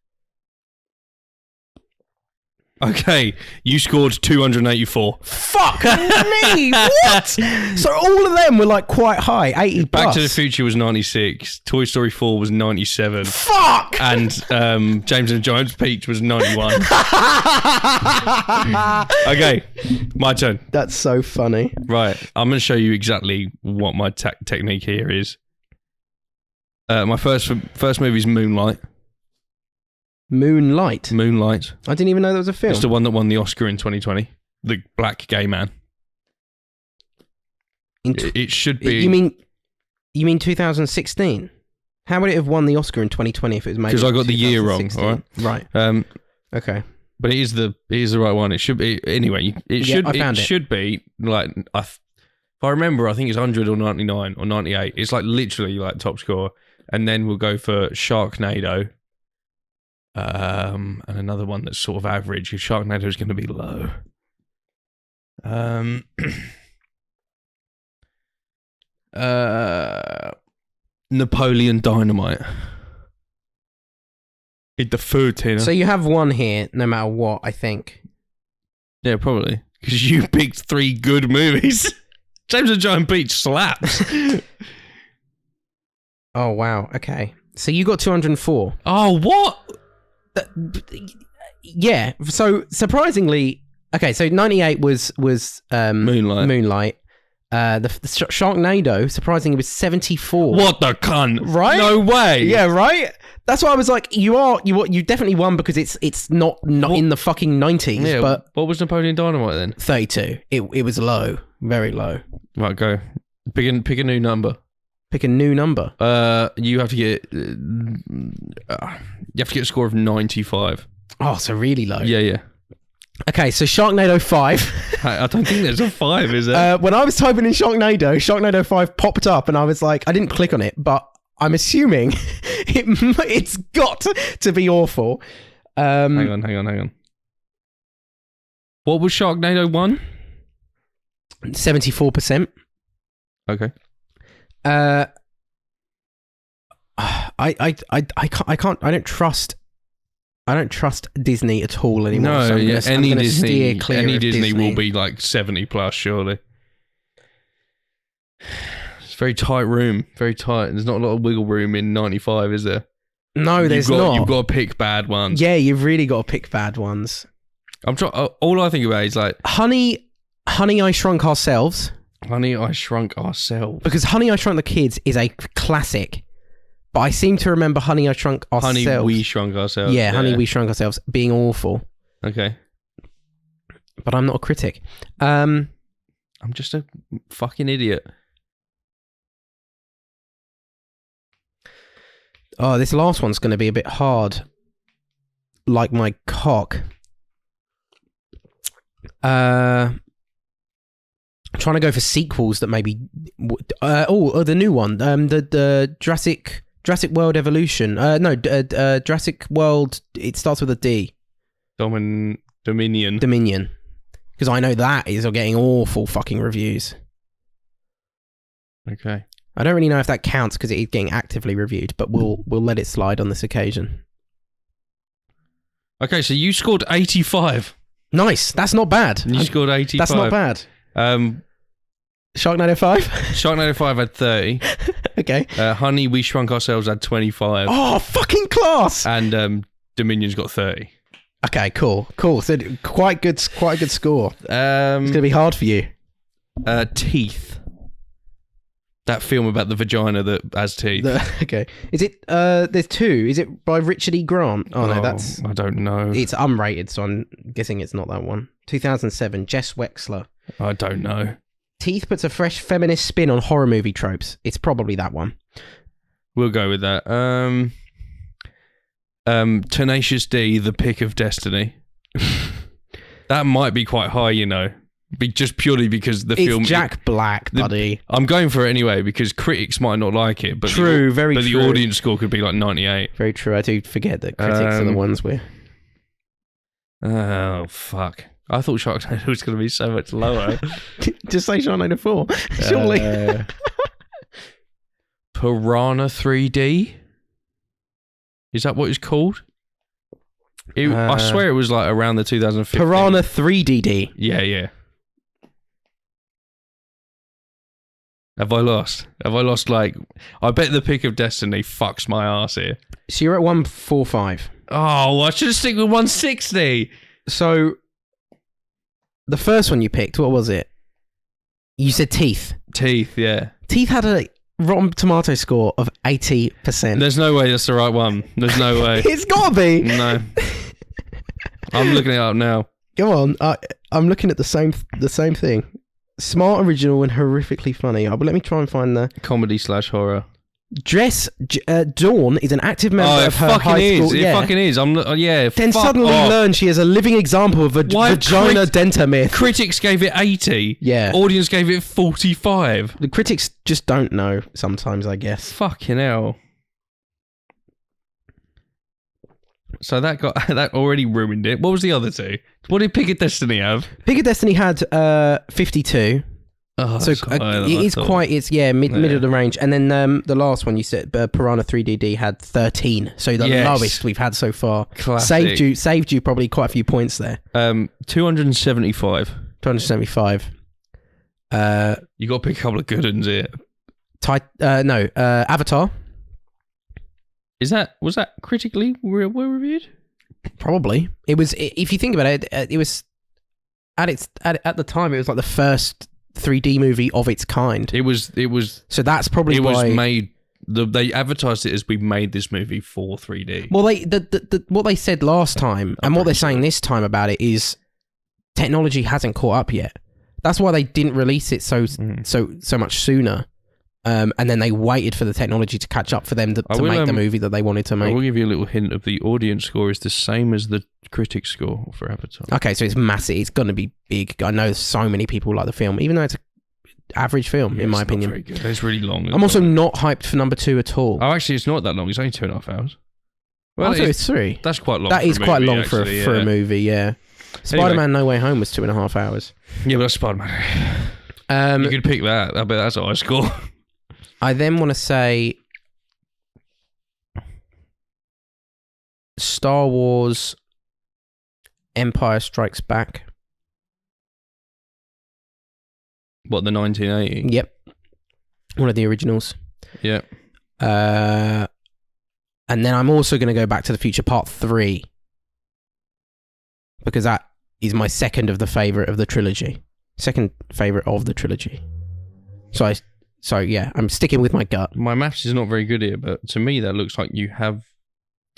Okay, you scored 284. Fuck me! What? So all of them were like quite high, 80 plus. Back to the Future was 96. Toy Story 4 was 97. Fuck! And James and the Giant Peach was 91. Okay, my turn. That's so funny. Right, I'm going to show you exactly what my technique here is. My first movie is Moonlight. Moonlight? Moonlight. I didn't even know there was a film. It's the one that won the Oscar in 2020. The black gay man. It should be... You mean 2016? How would it have won the Oscar in 2020 if it was made? Because I got the year wrong, all right? Right. Okay. But it is the right one. It should be... Anyway, it should be like... If I remember, I think it's 100 or 99 or 98. It's like literally like top score. And then we'll go for Sharknado. And another one that's sort of average. If Sharknado is going to be low. Napoleon Dynamite. Eat the food, Tina. So you have one here, no matter what, I think. Yeah, probably. Because you picked 3 good movies. James and Giant Peach slaps. Oh, wow. Okay. So you got 204. Oh, what? Yeah. So surprisingly, okay. So 98 was Moonlight. The Sharknado surprisingly was 74. What the cunt? Right? No way. Yeah. Right. That's why I was like, you definitely won because it's not in the fucking 90s. Yeah. But what was Napoleon Dynamite then? 32. It was low, very low. Right, go. Pick a new number. Pick a new number. You have to get a score of 95. Oh, so really low. Yeah. Okay, so Sharknado 5. I don't think there's a 5, is there? When I was typing in Sharknado 5 popped up, and I was like, I didn't click on it, but I'm assuming it's got to be awful. Hang on. What was Sharknado 1? 74%. Okay. I don't trust Disney at all anymore. No, so any Disney Disney will be like 70 plus, surely. It's a very tight room, very tight. There's not a lot of wiggle room in 95, is there? No, there's not. You've got to pick bad ones. Yeah, you've really got to pick bad ones. I'm trying. All I think about is like Honey, I Shrunk Ourselves. Honey, I Shrunk Ourselves. Because Honey, I Shrunk the Kids is a classic. But I seem to remember Honey, I Shrunk Ourselves. Honey, We Shrunk Ourselves. Yeah, Honey, We Shrunk Ourselves being awful. Okay. But I'm not a critic. I'm just a fucking idiot. Oh, this last one's going to be a bit hard. Like my cock. I'm trying to go for sequels that maybe... the new one. The Jurassic World Evolution. Jurassic World... It starts with a D. Dominion. Because I know that is getting awful fucking reviews. Okay. I don't really know if that counts because it is getting actively reviewed, but we'll let it slide on this occasion. Okay, so you scored 85. Nice. That's not bad. You scored 85. That's not bad. Sharknado 5? Sharknado 5 had 30. Okay. Honey, We Shrunk Ourselves had 25. Oh, fucking class! And Dominion's got 30. Okay, cool. So quite good score. It's going to be hard for you. Teeth. That film about the vagina that has teeth. Okay. Is it, there's 2. Is it by Richard E. Grant? Oh, no, that's... I don't know. It's unrated, so I'm guessing it's not that one. 2007, Jess Wexler. I don't know. Teeth puts a fresh feminist spin on horror movie tropes. It's probably that one. We'll go with that. Tenacious D, The Pick of Destiny. That might be quite high, you know. Just purely because the film... It's Jack Black, buddy. I'm going for it anyway because critics might not like it. But true. But the audience score could be like 98. Very true. I do forget that critics are the ones we're... Oh, fuck. I thought Sharknado was going to be so much lower. Just say Sharknado 4, surely. Piranha 3D? Is that what it's called? I swear it was like around the 2015. Piranha 3DD. Yeah. Have I lost? Like, I bet the pick of destiny fucks my ass here. So you're at 145. Oh, I should have stick with 160. So the first one you picked, what was it? You said Teeth. Teeth, yeah. Teeth had a Rotten Tomato score of 80%. There's no way that's the right one. There's no way. It's gotta be. No. I'm looking it up now. Go on. I'm looking at the same thing. Smart, original, and horrifically funny. But let me try and find the Comedy/horror. Dawn is an active member of her high school. It fucking is. Then suddenly learns she is a living example of vagina denta myth. Critics gave it 80. Yeah. Audience gave it 45. The critics just don't know sometimes, I guess. Fucking hell. So that already ruined it. What was the other two? What did Pick of Destiny have? Pick of Destiny had 52. Oh, so it's mid of the range. And then the last one you said, Piranha 3DD, had 13. So the lowest we've had so far. Classic. Saved you probably quite a few points there. 275. 275. You got to pick a couple of good ones here. Avatar. Was that critically well reviewed? Probably. It was. If you think about it, it was at the time. It was like the first 3D movie of its kind. It was. So that's probably why was made. They advertised it as we made this movie for 3D. Well, what they said last time and what they're saying this time about it is technology hasn't caught up yet. That's why they didn't release it so much sooner. And then they waited for the technology to catch up for them to make the movie that they wanted to make. I will give you a little hint of the audience score is the same as the critic score for Avatar. Okay, so it's massive. It's going to be big. I know so many people like the film, even though it's an average film, in my opinion. Very good. It's really long. I'm also not hyped for number 2 at all. Oh, actually, it's not that long. It's only 2.5 hours. Well, it's 3. That's quite long. That is quite long for a movie, yeah. Spider-Man No Way Home was 2.5 hours. Yeah, but that's Spider-Man. You could pick that. I bet that's a high score. I then want to say Star Wars Empire Strikes Back. What, the 1980? Yep. One of the originals. Yep. And then I'm also going to go Back to the Future Part 3. Because that is my second favourite of the trilogy. So yeah, I'm sticking with my gut. My maths is not very good here, but to me that looks like you have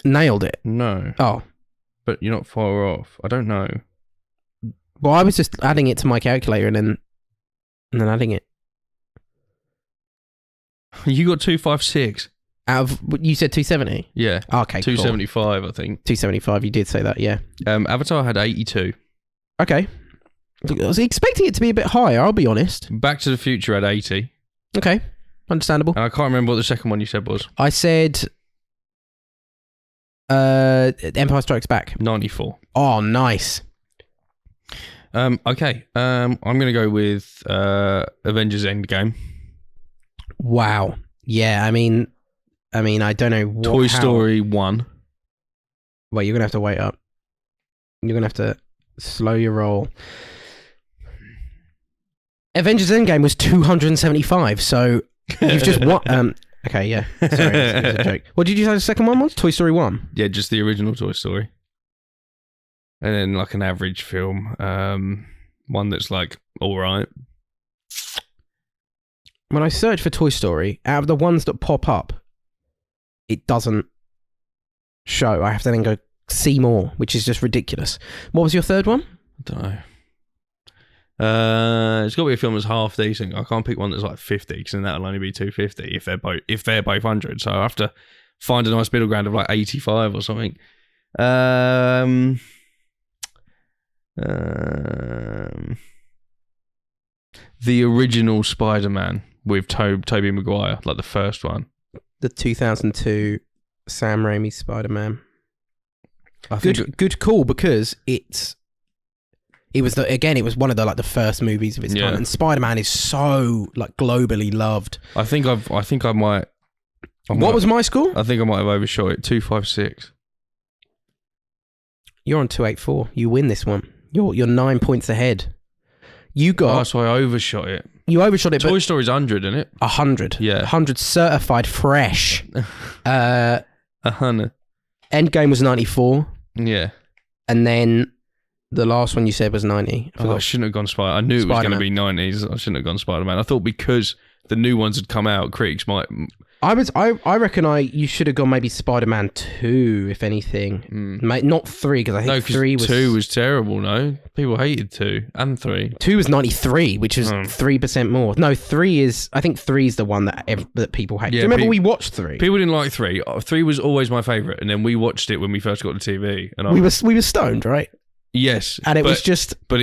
nailed it. No. Oh. But you're not far off. I don't know. Well, I was just adding it to my calculator and then adding it. You got 256. Out of, you said 270? Yeah. Okay, 275, cool. I think. 275, you did say that, yeah. Avatar had 82. Okay. I was expecting it to be a bit higher, I'll be honest. Back to the Future had 80. Okay, understandable. And I can't remember what the second one you said was. I said Empire Strikes Back. 94. Oh, nice. Okay, I'm going to go with Avengers Endgame. Wow. Yeah, I mean, I don't know. Toy Story 1. Wait, you're going to have to wait up. You're going to have to slow your roll. Avengers Endgame was 275, so you've just won. Okay, yeah. Sorry, it's a joke. What did you say the second one was? Toy Story 1? Yeah, just the original Toy Story. And then like an average film. One that's like, all right. When I search for Toy Story, out of the ones that pop up, it doesn't show. I have to then go see more, which is just ridiculous. What was your third one? I don't know. It's got to be a film that's half decent. I can't pick one that's like 50 because then that'll only be 250 if they're both 100. So I have to find a nice middle ground of like 85 or something. The original Spider-Man with Tobey Maguire, like the first one. The 2002 Sam Raimi Spider-Man. Good call, because it was one of the first movies of its time, and Spider-Man is so like globally loved. I think I might. What was my score? I think I might have overshot it. 256. You're on 284. You win this one. You're 9 points ahead. You got. Oh, so I overshot it. You overshot it. Toy Story's 100, isn't it? 100. Yeah. 100 certified fresh. 100. Endgame was 94. Yeah. And then the last one you said was 90. I shouldn't have gone Spider. I knew it was going to be 90s. I shouldn't have gone Spider-Man. I thought because the new ones had come out, critics might. I reckon you should have gone maybe Spider-Man 2, if anything. Mate, not 3, because I think 3 was... 2 was terrible, no? People hated 2 and 3. 2 was 93, which is 3% more. No, 3 is... I think 3 is the one that people hate. Yeah, do you remember we watched 3? People didn't like 3. 3 was always my favourite, and then we watched it when we first got the TV. And we were stoned, right? Yes. And it was just... But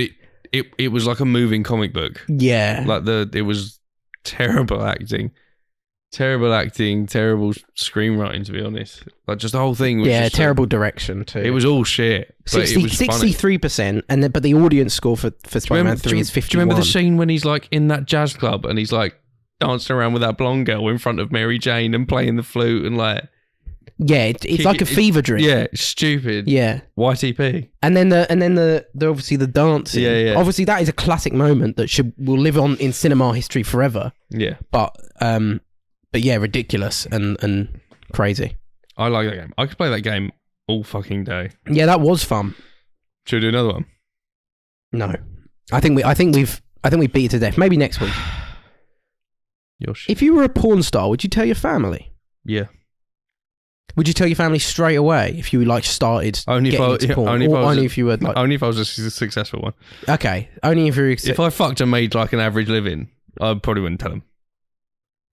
it was like a moving comic book. Yeah. Like it was terrible acting. Terrible acting, terrible screenwriting, to be honest. Like, just the whole thing was just terrible direction too. It was all shit. 63%, but the audience score for Spider-Man 3 is 51. Do you remember the scene when he's like in that jazz club and he's like dancing around with that blonde girl in front of Mary Jane and playing the flute and like... Yeah, it's like a fever dream. Yeah, it's stupid. Yeah. YTP. And then the obviously the dancing. Yeah. Obviously that is a classic moment that will live on in cinema history forever. Yeah. But yeah, ridiculous and crazy. I like that game. I could play that game all fucking day. Yeah, that was fun. Should we do another one? No. I think we beat it to death. Maybe next week. If you were a porn star, would you tell your family? Yeah. Would you tell your family straight away if you started only getting into porn? Only if you were like... Only if I was a successful one. Okay. Only if you were... If I fucked and made like an average living, I probably wouldn't tell them.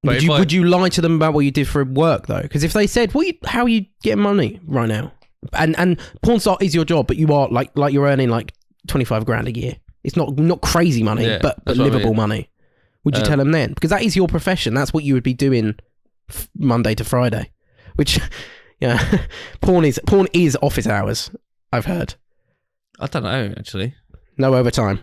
But would you lie to them about what you did for work though? Because if they said, how are you getting money right now? And porn star is your job, but you are like you're earning like 25 grand a year. It's not crazy money, but livable money. Would you tell them then? Because that is your profession. That's what you would be doing Monday to Friday. Which, yeah, porn is office hours, I've heard. I don't know, actually. No overtime.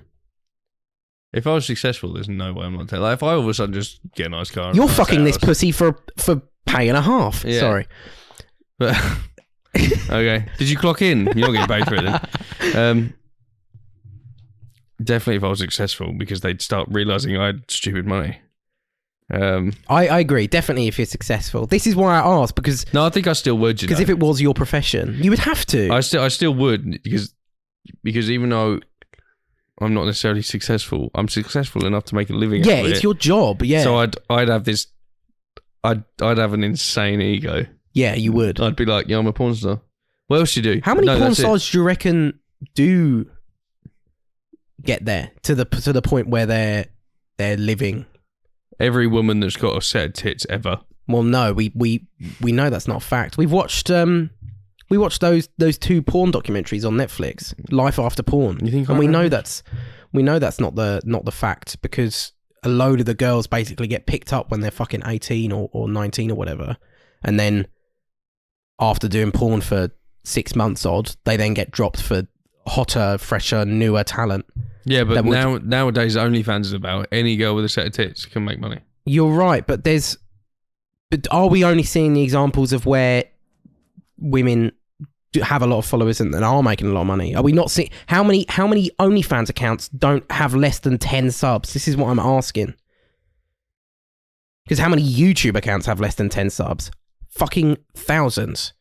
If I was successful, there's no way I'm not telling. Like, if I all of a sudden just get a nice car... You're fucking this pussy for pay and a half. Yeah. Sorry. But, okay. Did you clock in? You're not getting paid for it then. Definitely if I was successful, because they'd start realising I had stupid money. I agree. Definitely if you're successful. This is why I asked, because... No, I think I still would, because if it was your profession, you would have to. I still would, because even though I'm not necessarily successful, I'm successful enough to make a living out of it. It's your job, yeah. So I'd have this... I'd have an insane ego. Yeah, you would. I'd be like, yeah, I'm a porn star. What else do you do? How many porn stars do you reckon do get there to the point where they're living? Every woman that's got a set of tits ever. Well, no, we know that's not a fact. We watched those 2 porn documentaries on Netflix, Life After Porn. You think? And we know that's not the fact, because a load of the girls basically get picked up when they're fucking 18 or 19 or whatever, and then after doing porn for 6 months odd, they then get dropped for hotter, fresher, newer talent. Yeah, but nowadays OnlyFans is about any girl with a set of tits can make money. You're right, but are we only seeing the examples of where women have a lot of followers and are making a lot of money? Are we not seeing how many OnlyFans accounts don't have less than 10 subs? This is what I'm asking. Because how many YouTube accounts have less than 10 subs? Fucking thousands.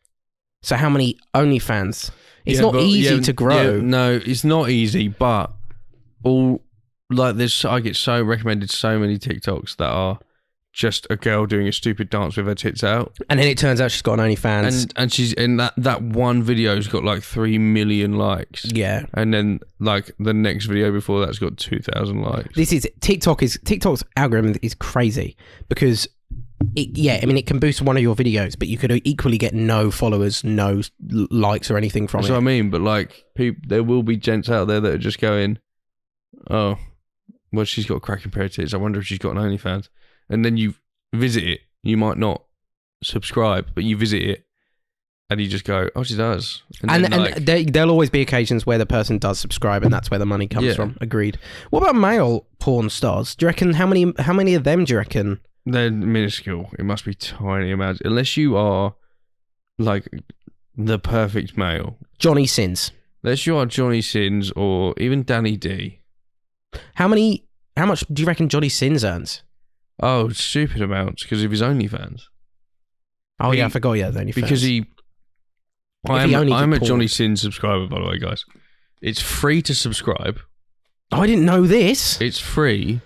So how many OnlyFans? It's not easy to grow. Yeah, no, it's not easy, but I get recommended so many TikToks that are just a girl doing a stupid dance with her tits out, and then it turns out she's got an OnlyFans, and she's in that one video's got like 3 million likes. Yeah, and then like the next video before that's got 2,000 likes. TikTok's algorithm is crazy, because it can boost one of your videos, but you could equally get no followers, no likes or anything from it. That's what I mean. But like, there will be gents out there that are just going, oh, well, she's got a cracking pair of tits. I wonder if she's got an OnlyFans. And then you visit it. You might not subscribe, but you visit it, and you just go, oh, she does. And there'll always be occasions where the person does subscribe, and that's where the money comes from. Agreed. What about male porn stars? Do you reckon how many of them do you reckon? They're minuscule. It must be tiny amounts. Unless you are like the perfect male. Johnny Sins. Let's try Johnny Sins or even Danny D. How much do you reckon Johnny Sins earns? Oh, stupid amounts because of his OnlyFans. Oh, yeah, I forgot. Yeah, only because I'm a Johnny Sins subscriber, by the way, guys. It's free to subscribe. Oh, I didn't know this. It's free.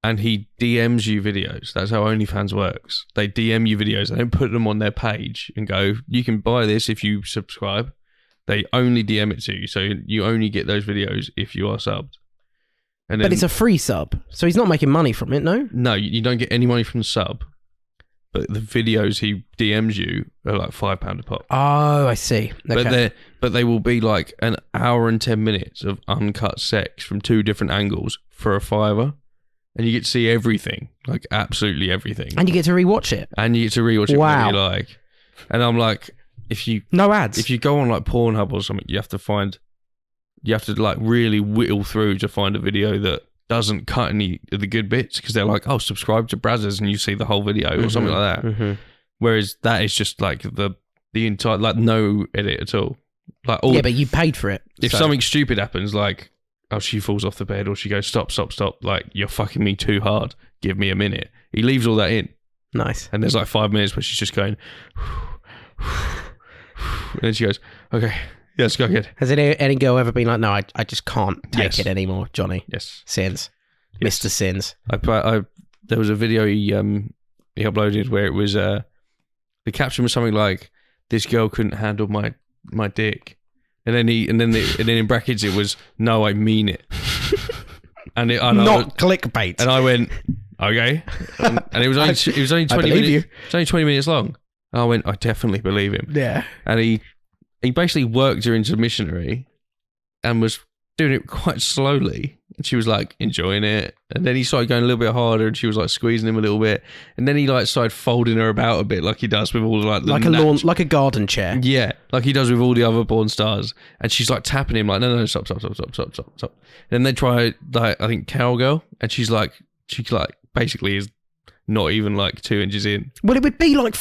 And he DMs you videos. That's how OnlyFans works. They DM you videos. They don't put them on their page and go, you can buy this if you subscribe. They only DM it to you. So you only get those videos if you are subbed. And then, but it's a free sub. So he's not making money from it, no? No, you don't get any money from the sub. But the videos he DMs you are like £5 a pop. Oh, I see. Okay. But they will be like an hour and 10 minutes of uncut sex from 2 different angles for £5. And you get to see everything, like absolutely everything. And you get to rewatch it. Wow. Whenever you like. And I'm like, no ads. If you go on like Pornhub or something, you have to like really whittle through to find a video that doesn't cut any of the good bits because they're like, oh, subscribe to Brazzers and you see the whole video or something like that. Mm-hmm. Whereas that is just like the entire, like no edit at all. Like yeah, but you paid for it. If something stupid happens, like, oh, she falls off the bed or she goes, stop, like, you're fucking me too hard. Give me a minute. He leaves all that in. Nice. And there's like 5 minutes where she's just going, and then she goes, okay, yes, go ahead. Has any girl ever been like, no, I just can't take it anymore, Johnny? Yes. Sins. Yes. Mr. Sins. There was a video he uploaded where it was, the caption was something like, this girl couldn't handle my dick. And then in brackets it was, no, I mean it. Not clickbait. And I went, okay. And it was only 20 minutes. It's only 20 minutes long. And I went, I definitely believe him. Yeah. And he basically worked her into missionary and was doing it quite slowly. And she was like enjoying it. And then he started going a little bit harder and she was like squeezing him a little bit. And then he like started folding her about a bit like he does with all the like a garden chair. Yeah. Like he does with all the other porn stars. And she's like tapping him like, no, stop. And then they try like, I think cowgirl. And she basically is not even like 2 inches in. Well, it would be like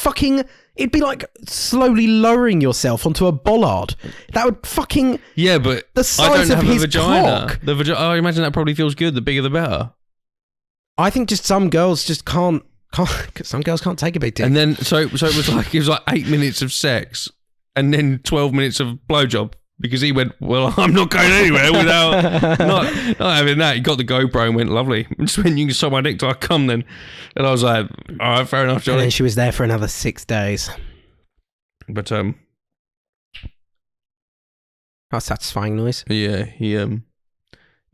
it'd be like slowly lowering yourself onto a bollard. That would fucking... Yeah, but the size of his vagina. Cock. I imagine that probably feels good. The bigger the better. I think just some girls just can't some girls can't take a big dick. And then, so it was like 8 minutes of sex and then 12 minutes of blowjob. Because he went, well, I'm not going anywhere without not having that. He got the GoPro and went, lovely. Just when you can suck my dick till I come then. And I was like, all right, fair enough, Johnny. And then she was there for another 6 days. But how satisfying noise. Yeah, he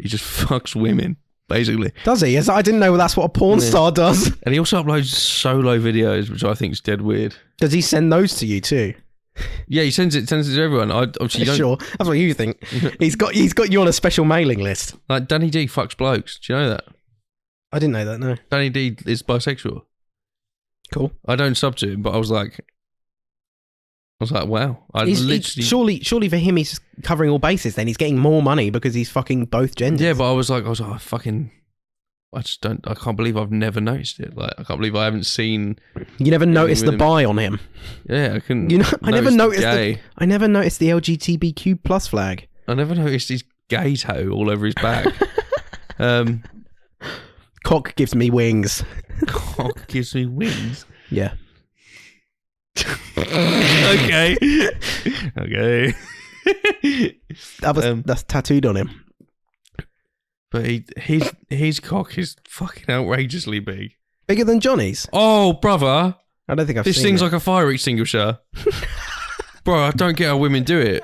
just fucks women, basically. Does he? Yes, I didn't know that's what a porn star does. And he also uploads solo videos, which I think is dead weird. Does he send those to you too? Yeah, he sends it to everyone. Sure, that's what you think. He's got you on a special mailing list. Like Danny D fucks blokes. Do you know that? I didn't know that. No. Danny D is bisexual. Cool. I don't sub to him, but I was like, wow. Surely for him, he's covering all bases. Then he's getting more money because he's fucking both genders. Yeah, but I was like, I can't believe I've never noticed it. Like, I can't believe I haven't seen. You never noticed the bi on him. Yeah, I couldn't. I never noticed the LGBTQ plus flag. I never noticed his gay toe all over his back. Cock gives me wings. Cock gives me wings. Yeah. Okay. That's tattooed on him. But his cock is fucking outrageously big. Bigger than Johnny's? Oh, brother. I don't think I've seen this thing's like a fire extinguisher. Bro, I don't get how women do it.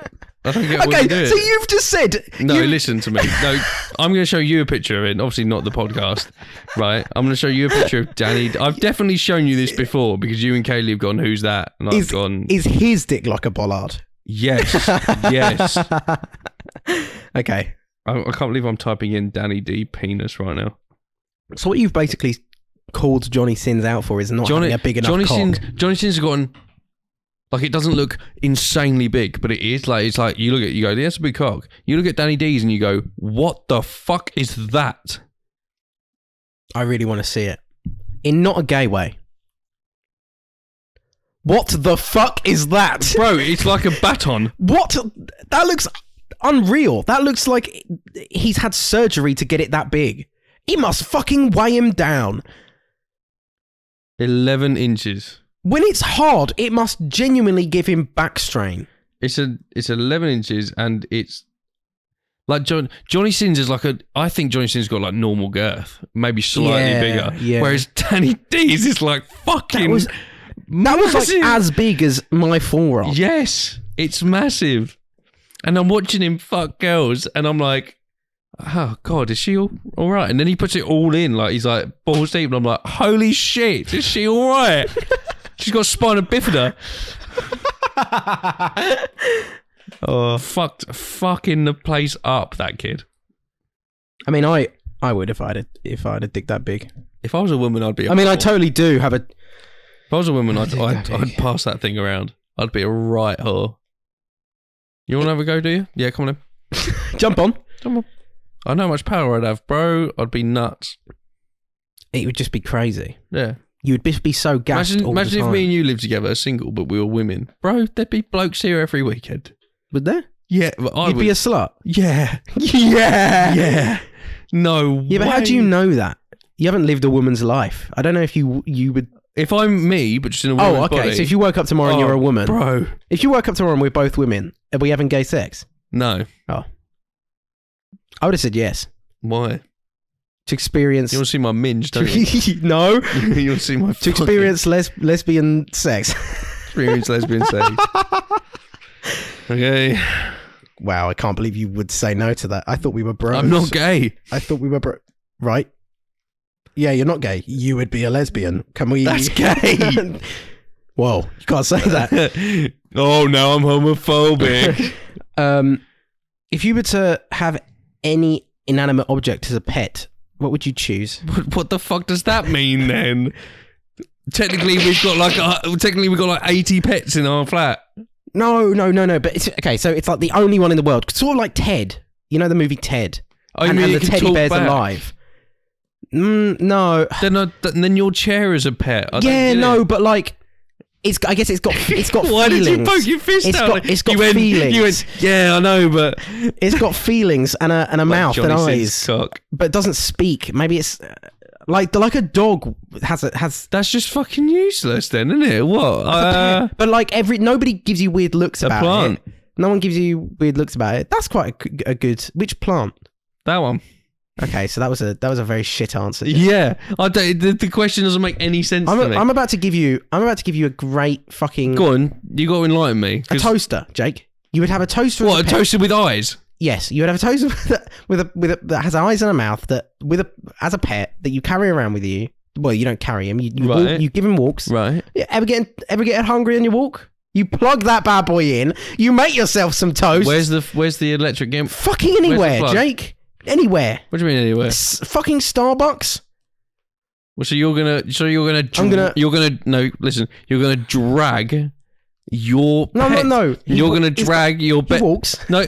So you've just said... Listen to me. No, I'm going to show you a picture of it. Obviously not the podcast, right? I'm going to show you a picture of Danny. I've definitely shown you this before because you and Kaylee have gone, who's that? And I've gone... Is his dick like a bollard? Yes. Yes. Okay. I can't believe I'm typing in Danny D penis right now. So what you've basically called Johnny Sins out for is not having a big enough cock. Johnny Sins has gotten, like, it doesn't look insanely big, but it is. Like, it's like, you look at it, you go, that's a big cock. You look at Danny D's and you go, what the fuck is that? I really want to see it. In not a gay way. What the fuck is that? Bro, it's like a baton. What? That looks unreal. That looks like he's had surgery to get it that big. It must fucking weigh him down. 11 inches. When it's hard, it must genuinely give him back strain. It's 11 inches, and it's like Johnny Sins is like I think Johnny Sins got like normal girth, maybe slightly bigger. Yeah. Whereas Danny D's is like fucking. That was like as big as my forearm. Yes, it's massive. And I'm watching him fuck girls, and I'm like, oh God, is she all right? And then he puts it all in, like he's like balls deep, and I'm like, holy shit, is she all right? She's got spina bifida. Oh, fucking the place up, that kid. I mean, I would if I had a dick that big. If I was a woman, I'd be. I mean, I totally do have a. If I was a woman, I'd pass that thing around. I'd be a right whore. You want to have a go, do you? Yeah, come on in. Jump on. I know how much power I'd have, bro. I'd be nuts. It would just be crazy. Yeah. You would be so gassed all the Imagine time. if me and you lived together, single, but we were women. Bro, there'd be blokes here every weekend. Would there? Yeah. But You'd be a slut? Yeah. Yeah. Yeah. No Yeah, but how do you know that? You haven't lived a woman's life. I don't know if you would... If I'm me, but just in a woman's body. So if you woke up tomorrow and you're a woman... Bro. If you woke up tomorrow and we're both women, are we having gay sex? No. Oh. I would have said yes. Why? To experience... You want to see my minge, don't you? No. You want to see my... To experience lesbian sex. Experience lesbian sex. Okay. Wow, I can't believe you would say no to that. I thought we were bros. I'm not gay. I thought we were right? Yeah, you're not gay. You would be a lesbian. Can we... That's gay. Whoa, you can't say that. Oh, now I'm homophobic. If you were to have any inanimate object as a pet, what would you choose? What the fuck does that mean then? Technically, we've got like 80 pets in our flat. No. But it's okay. So it's like the only one in the world, sort of like Ted. You know the movie Ted. Oh, and the teddy bear's back? alive. No. Then your chair is a pet. But like, I guess it's got Why feelings. did you poke your fist out? It's got feelings. You went, yeah, I know, but it's got feelings and a mouth Johnny and Sins eyes, cock. but it doesn't speak. Maybe it's like a dog has. That's just fucking useless, then, isn't it? What? But like nobody gives you weird looks about plant. it. No one gives you weird looks about it. That's quite a good. Which plant? That one. Okay, so that was a very shit answer. Yeah, the question doesn't make any sense to me. I'm about to give you a great fucking. Go on, you got to enlighten me. A toaster, Jake. You would have a toaster. What, a toaster with eyes? Yes, you would have a toaster that has eyes and a mouth as a pet that you carry around with you. Well, you don't carry him. You give him walks. Right. Yeah, ever get hungry on your walk? You plug that bad boy in. You make yourself some toast. Where's the electric game? Fucking anywhere, Jake. Anywhere. What do you mean anywhere? Fucking Starbucks. Well, you're gonna drag your pet. No. You're gonna drag your pet. He walks. No.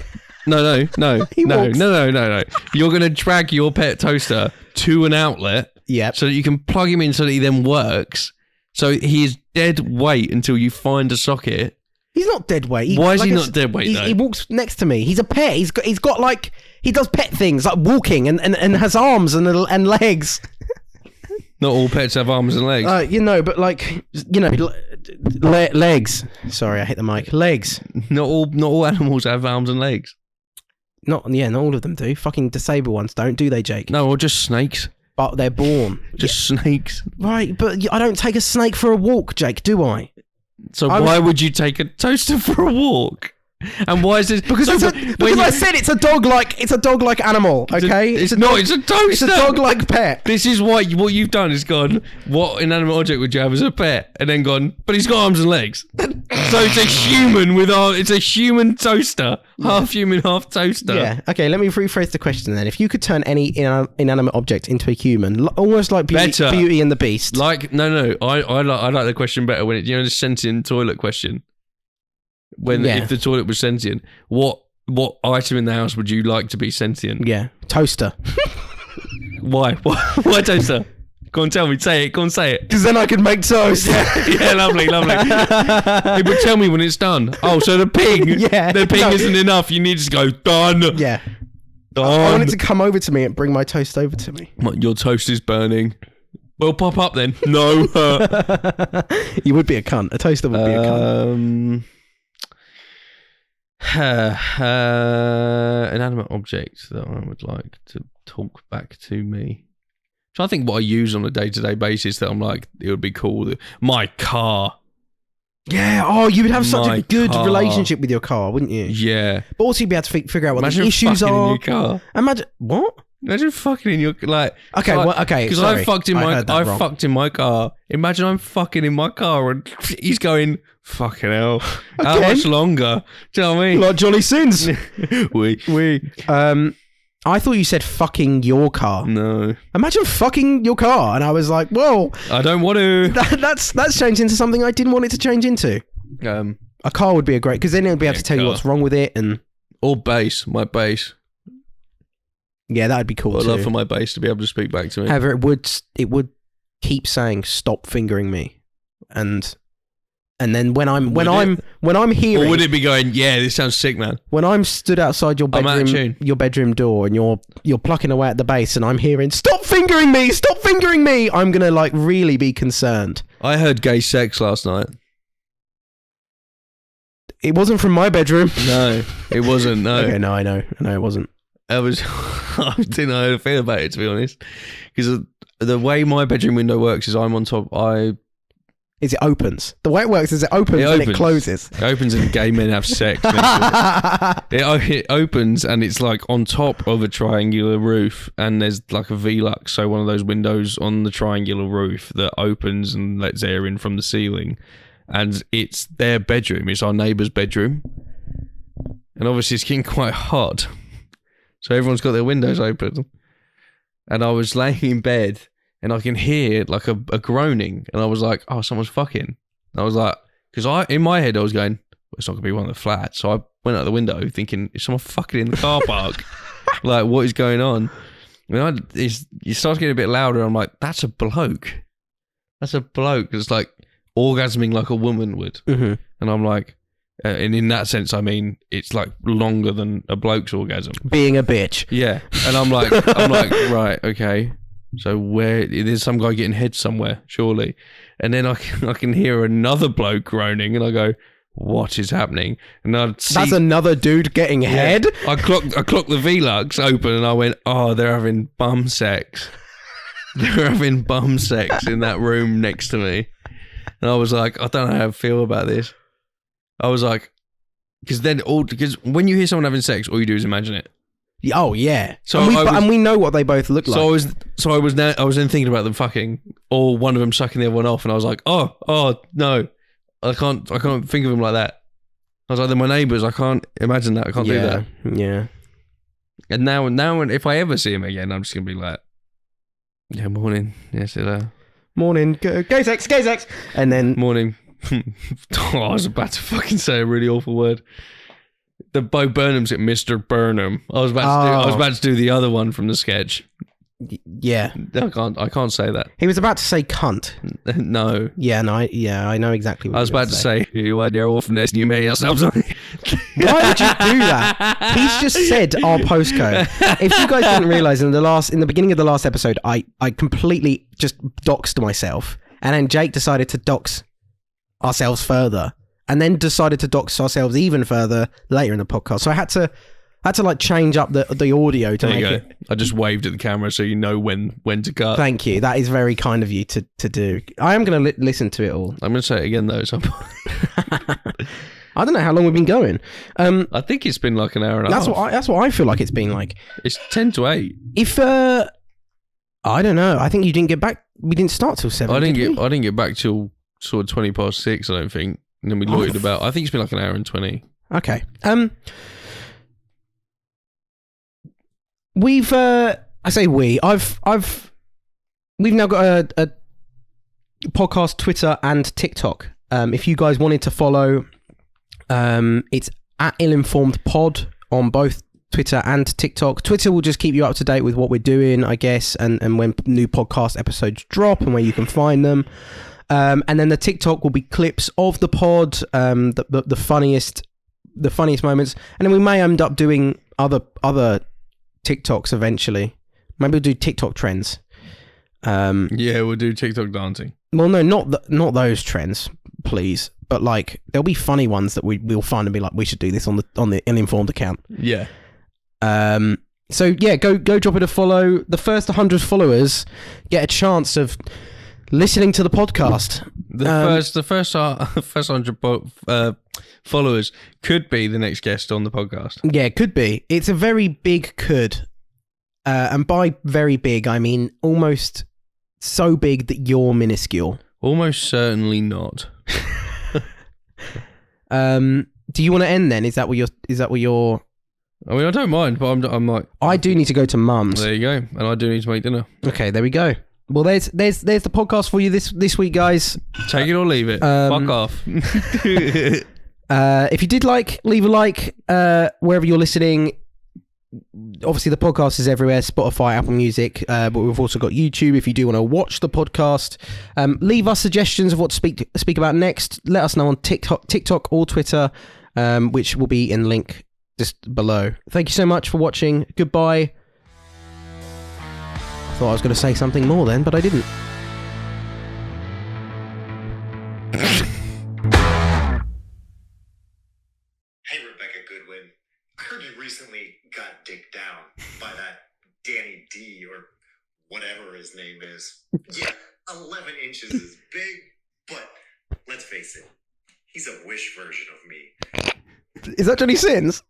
He walks. No. You're gonna drag your pet toaster to an outlet. Yep. So that you can plug him in so that he then works. So he is dead weight until you find a socket. He's not dead weight. Why is he not dead weight though? He walks next to me. He's a pet. He's got like, he does pet things like walking and has arms and legs. Not all pets have arms and legs. But like, legs. Sorry, I hit the mic. Legs. Not all animals have arms and legs. Not all of them do. Fucking disabled ones don't, do they, Jake? No, or just snakes. But they're born. Just snakes. Right, but I don't take a snake for a walk, Jake, do I? So why would you take a toaster for a walk? And why is this? Because I said it's a dog-like animal. Okay, It's a toaster. It's a dog-like pet. This is what you've done is gone. What inanimate object would you have as a pet? And then gone. But he's got arms and legs. So it's a human it's a human toaster, half human, half toaster. Yeah. Okay. Let me rephrase the question then. If you could turn any inanimate object into a human, almost like Beauty and the Beast. Like no. I like the question better when the sentient toilet question. If the toilet was sentient, what item in the house would you like to be sentient? Yeah, toaster. Why? Why toaster? Go on, tell me. Say it. Go on, say it. Because then I can make toast. Yeah, lovely. Hey, but tell me when it's done. Oh, so the ping. Yeah. The ping isn't enough. You need to go, done. Yeah. Done. I want it to come over to me and bring my toast over to me. Your toast is burning. Well, pop up then. No. You would be a cunt. A toaster would be a cunt. An animate object that I would like to talk back to me. So I think what I use on a day-to-day basis that I'm like, it would be cool. My car. Yeah. Oh, you would have such My a good car. relationship with your car, wouldn't you? Yeah. But also you'd be able to figure out what Imagine the issues fucking are. in your car. Imagine what? Imagine fucking in your like. Okay. Okay. Because I fucked in my car. Imagine I'm fucking in my car and he's going, fucking hell. How Again? much longer? Do you know what I mean? Like Johnny Sins. we. I thought you said fucking your car. No. Imagine fucking your car, and I was like, "Whoa, I don't want to. that's changed into something I didn't want it to change into." A car would be a great, because then it would be able to tell you what's wrong with it, and or bass, my bass. Yeah, that would be cool I'd too. love for my bass to be able to speak back to me. However, it would keep saying "stop fingering me," and then when I'm hearing, or would it be going, yeah, this sounds sick, man? when I'm stood outside your I'm out of tune. bedroom door, and you're plucking away at the bass, and I'm hearing "stop fingering me, stop fingering me," I'm gonna like really be concerned. I heard gay sex last night. It wasn't from my bedroom. No, it wasn't. No. Okay, no, I know it wasn't. I didn't know how to feel about it, to be honest, because the way my bedroom window works is I'm on top. Is it opens? The way it works is it opens and it closes. It opens and gay men have sex. It opens and it's like on top of a triangular roof, and there's like a Velux, so one of those windows on the triangular roof that opens and lets air in from the ceiling, and it's their bedroom. It's our neighbour's bedroom, and obviously it's getting quite hot, so everyone's got their windows open, and I was laying in bed. And I can hear like a groaning, and I was like, "Oh, someone's fucking." And I was like, because in my head I was going, well, "It's not gonna be one of the flats." So I went out the window thinking, "Is someone fucking in the car park? Like, what is going on?" And it starts getting a bit louder. I'm like, "That's a bloke. That's a bloke." It's like orgasming like a woman would, Mm-hmm. and I'm like, and in that sense, I mean, it's like longer than a bloke's orgasm. Being a bitch. Yeah, and I'm like, right, okay. So there's some guy getting head somewhere, surely. And then I can hear another bloke groaning, and I go, what is happening? And I'd see, that's another dude getting head. I clocked the Velux open, and I went, oh, they're having bum sex. They're having bum sex in that room next to me. And I was like, I don't know how I feel about this. I was like, because when you hear someone having sex, all you do is imagine it. Oh yeah. So and we know what they both look like. So I was then thinking about them fucking, or one of them sucking the other one off, and I was like, oh no, I can't think of them like that. I was like, they're my neighbours. I can't imagine that. I can't do that. Yeah. And now, if I ever see him again, I'm just gonna be like, yeah, morning, yes, hello, morning, gay sex, and then morning. Oh, I was about to fucking say a really awful word. The Bo Burnham's at Mr. Burnham. I was about to do the other one from the sketch. Yeah. I can't say that. He was about to say cunt. No. Yeah, no, I know exactly what I was about to say, you are their orphaness, you may yourselves on it. Why would you do that? He's just said our postcode. If you guys didn't realise, in the beginning of the last episode, I completely just doxed myself, and then Jake decided to dox ourselves further, and then decided to dox ourselves even further later in the podcast. So I had to like change up the audio to make it. I just waved at the camera so you know when to cut. Thank you. That is very kind of you to do. I am going to listen to it all. I'm going to say it again though. So I don't know how long we've been going. I think it's been like an hour and a half. That's what I feel like it's been like. It's 10 to 8. If I don't know. I think you didn't get back. We didn't start till 7. I didn't get back till sort of 20 past 6. I don't think. And then we loitered about. I think it's been like an hour and 20. Okay. We've we've now got a podcast, Twitter and TikTok. If you guys wanted to follow, it's at ILLINFORMED pod on both Twitter and TikTok. Twitter will just keep you up to date with what we're doing, I guess, and when new podcast episodes drop and where you can find them. And then the TikTok will be clips of the pod, the funniest moments, and then we may end up doing other TikToks eventually. Maybe we'll do TikTok trends. Yeah, we'll do TikTok dancing. Well, no, not those trends, please. But like, there'll be funny ones that we'll find and be like, we should do this on the Ill-Informed account. Yeah. So yeah, go drop it a follow. The first 100 followers get a chance of listening to the podcast. The first 100 followers could be the next guest on the podcast. Yeah, it could be. It's a very big could. And by very big, I mean almost so big that you're minuscule. Almost certainly not. Do you want to end then? Is that what you're? I mean, I don't mind, but I'm like, I do need to go to mum's. There you go, and I do need to make dinner. Okay, there we go. Well, there's the podcast for you this week, guys. Take it or leave it. Fuck off. If you did leave a like wherever you're listening. Obviously, the podcast is everywhere: Spotify, Apple Music, but we've also got YouTube. If you do want to watch the podcast, leave us suggestions of what to speak about next. Let us know on TikTok or Twitter, which will be in link just below. Thank you so much for watching. Goodbye. Thought I was going to say something more then, but I didn't. Hey, Rebecca Goodwin. I heard you recently got dicked down by that Danny D or whatever his name is. Yeah, 11 inches is big, but let's face it, he's a Wish version of me. Is that Johnny Sins?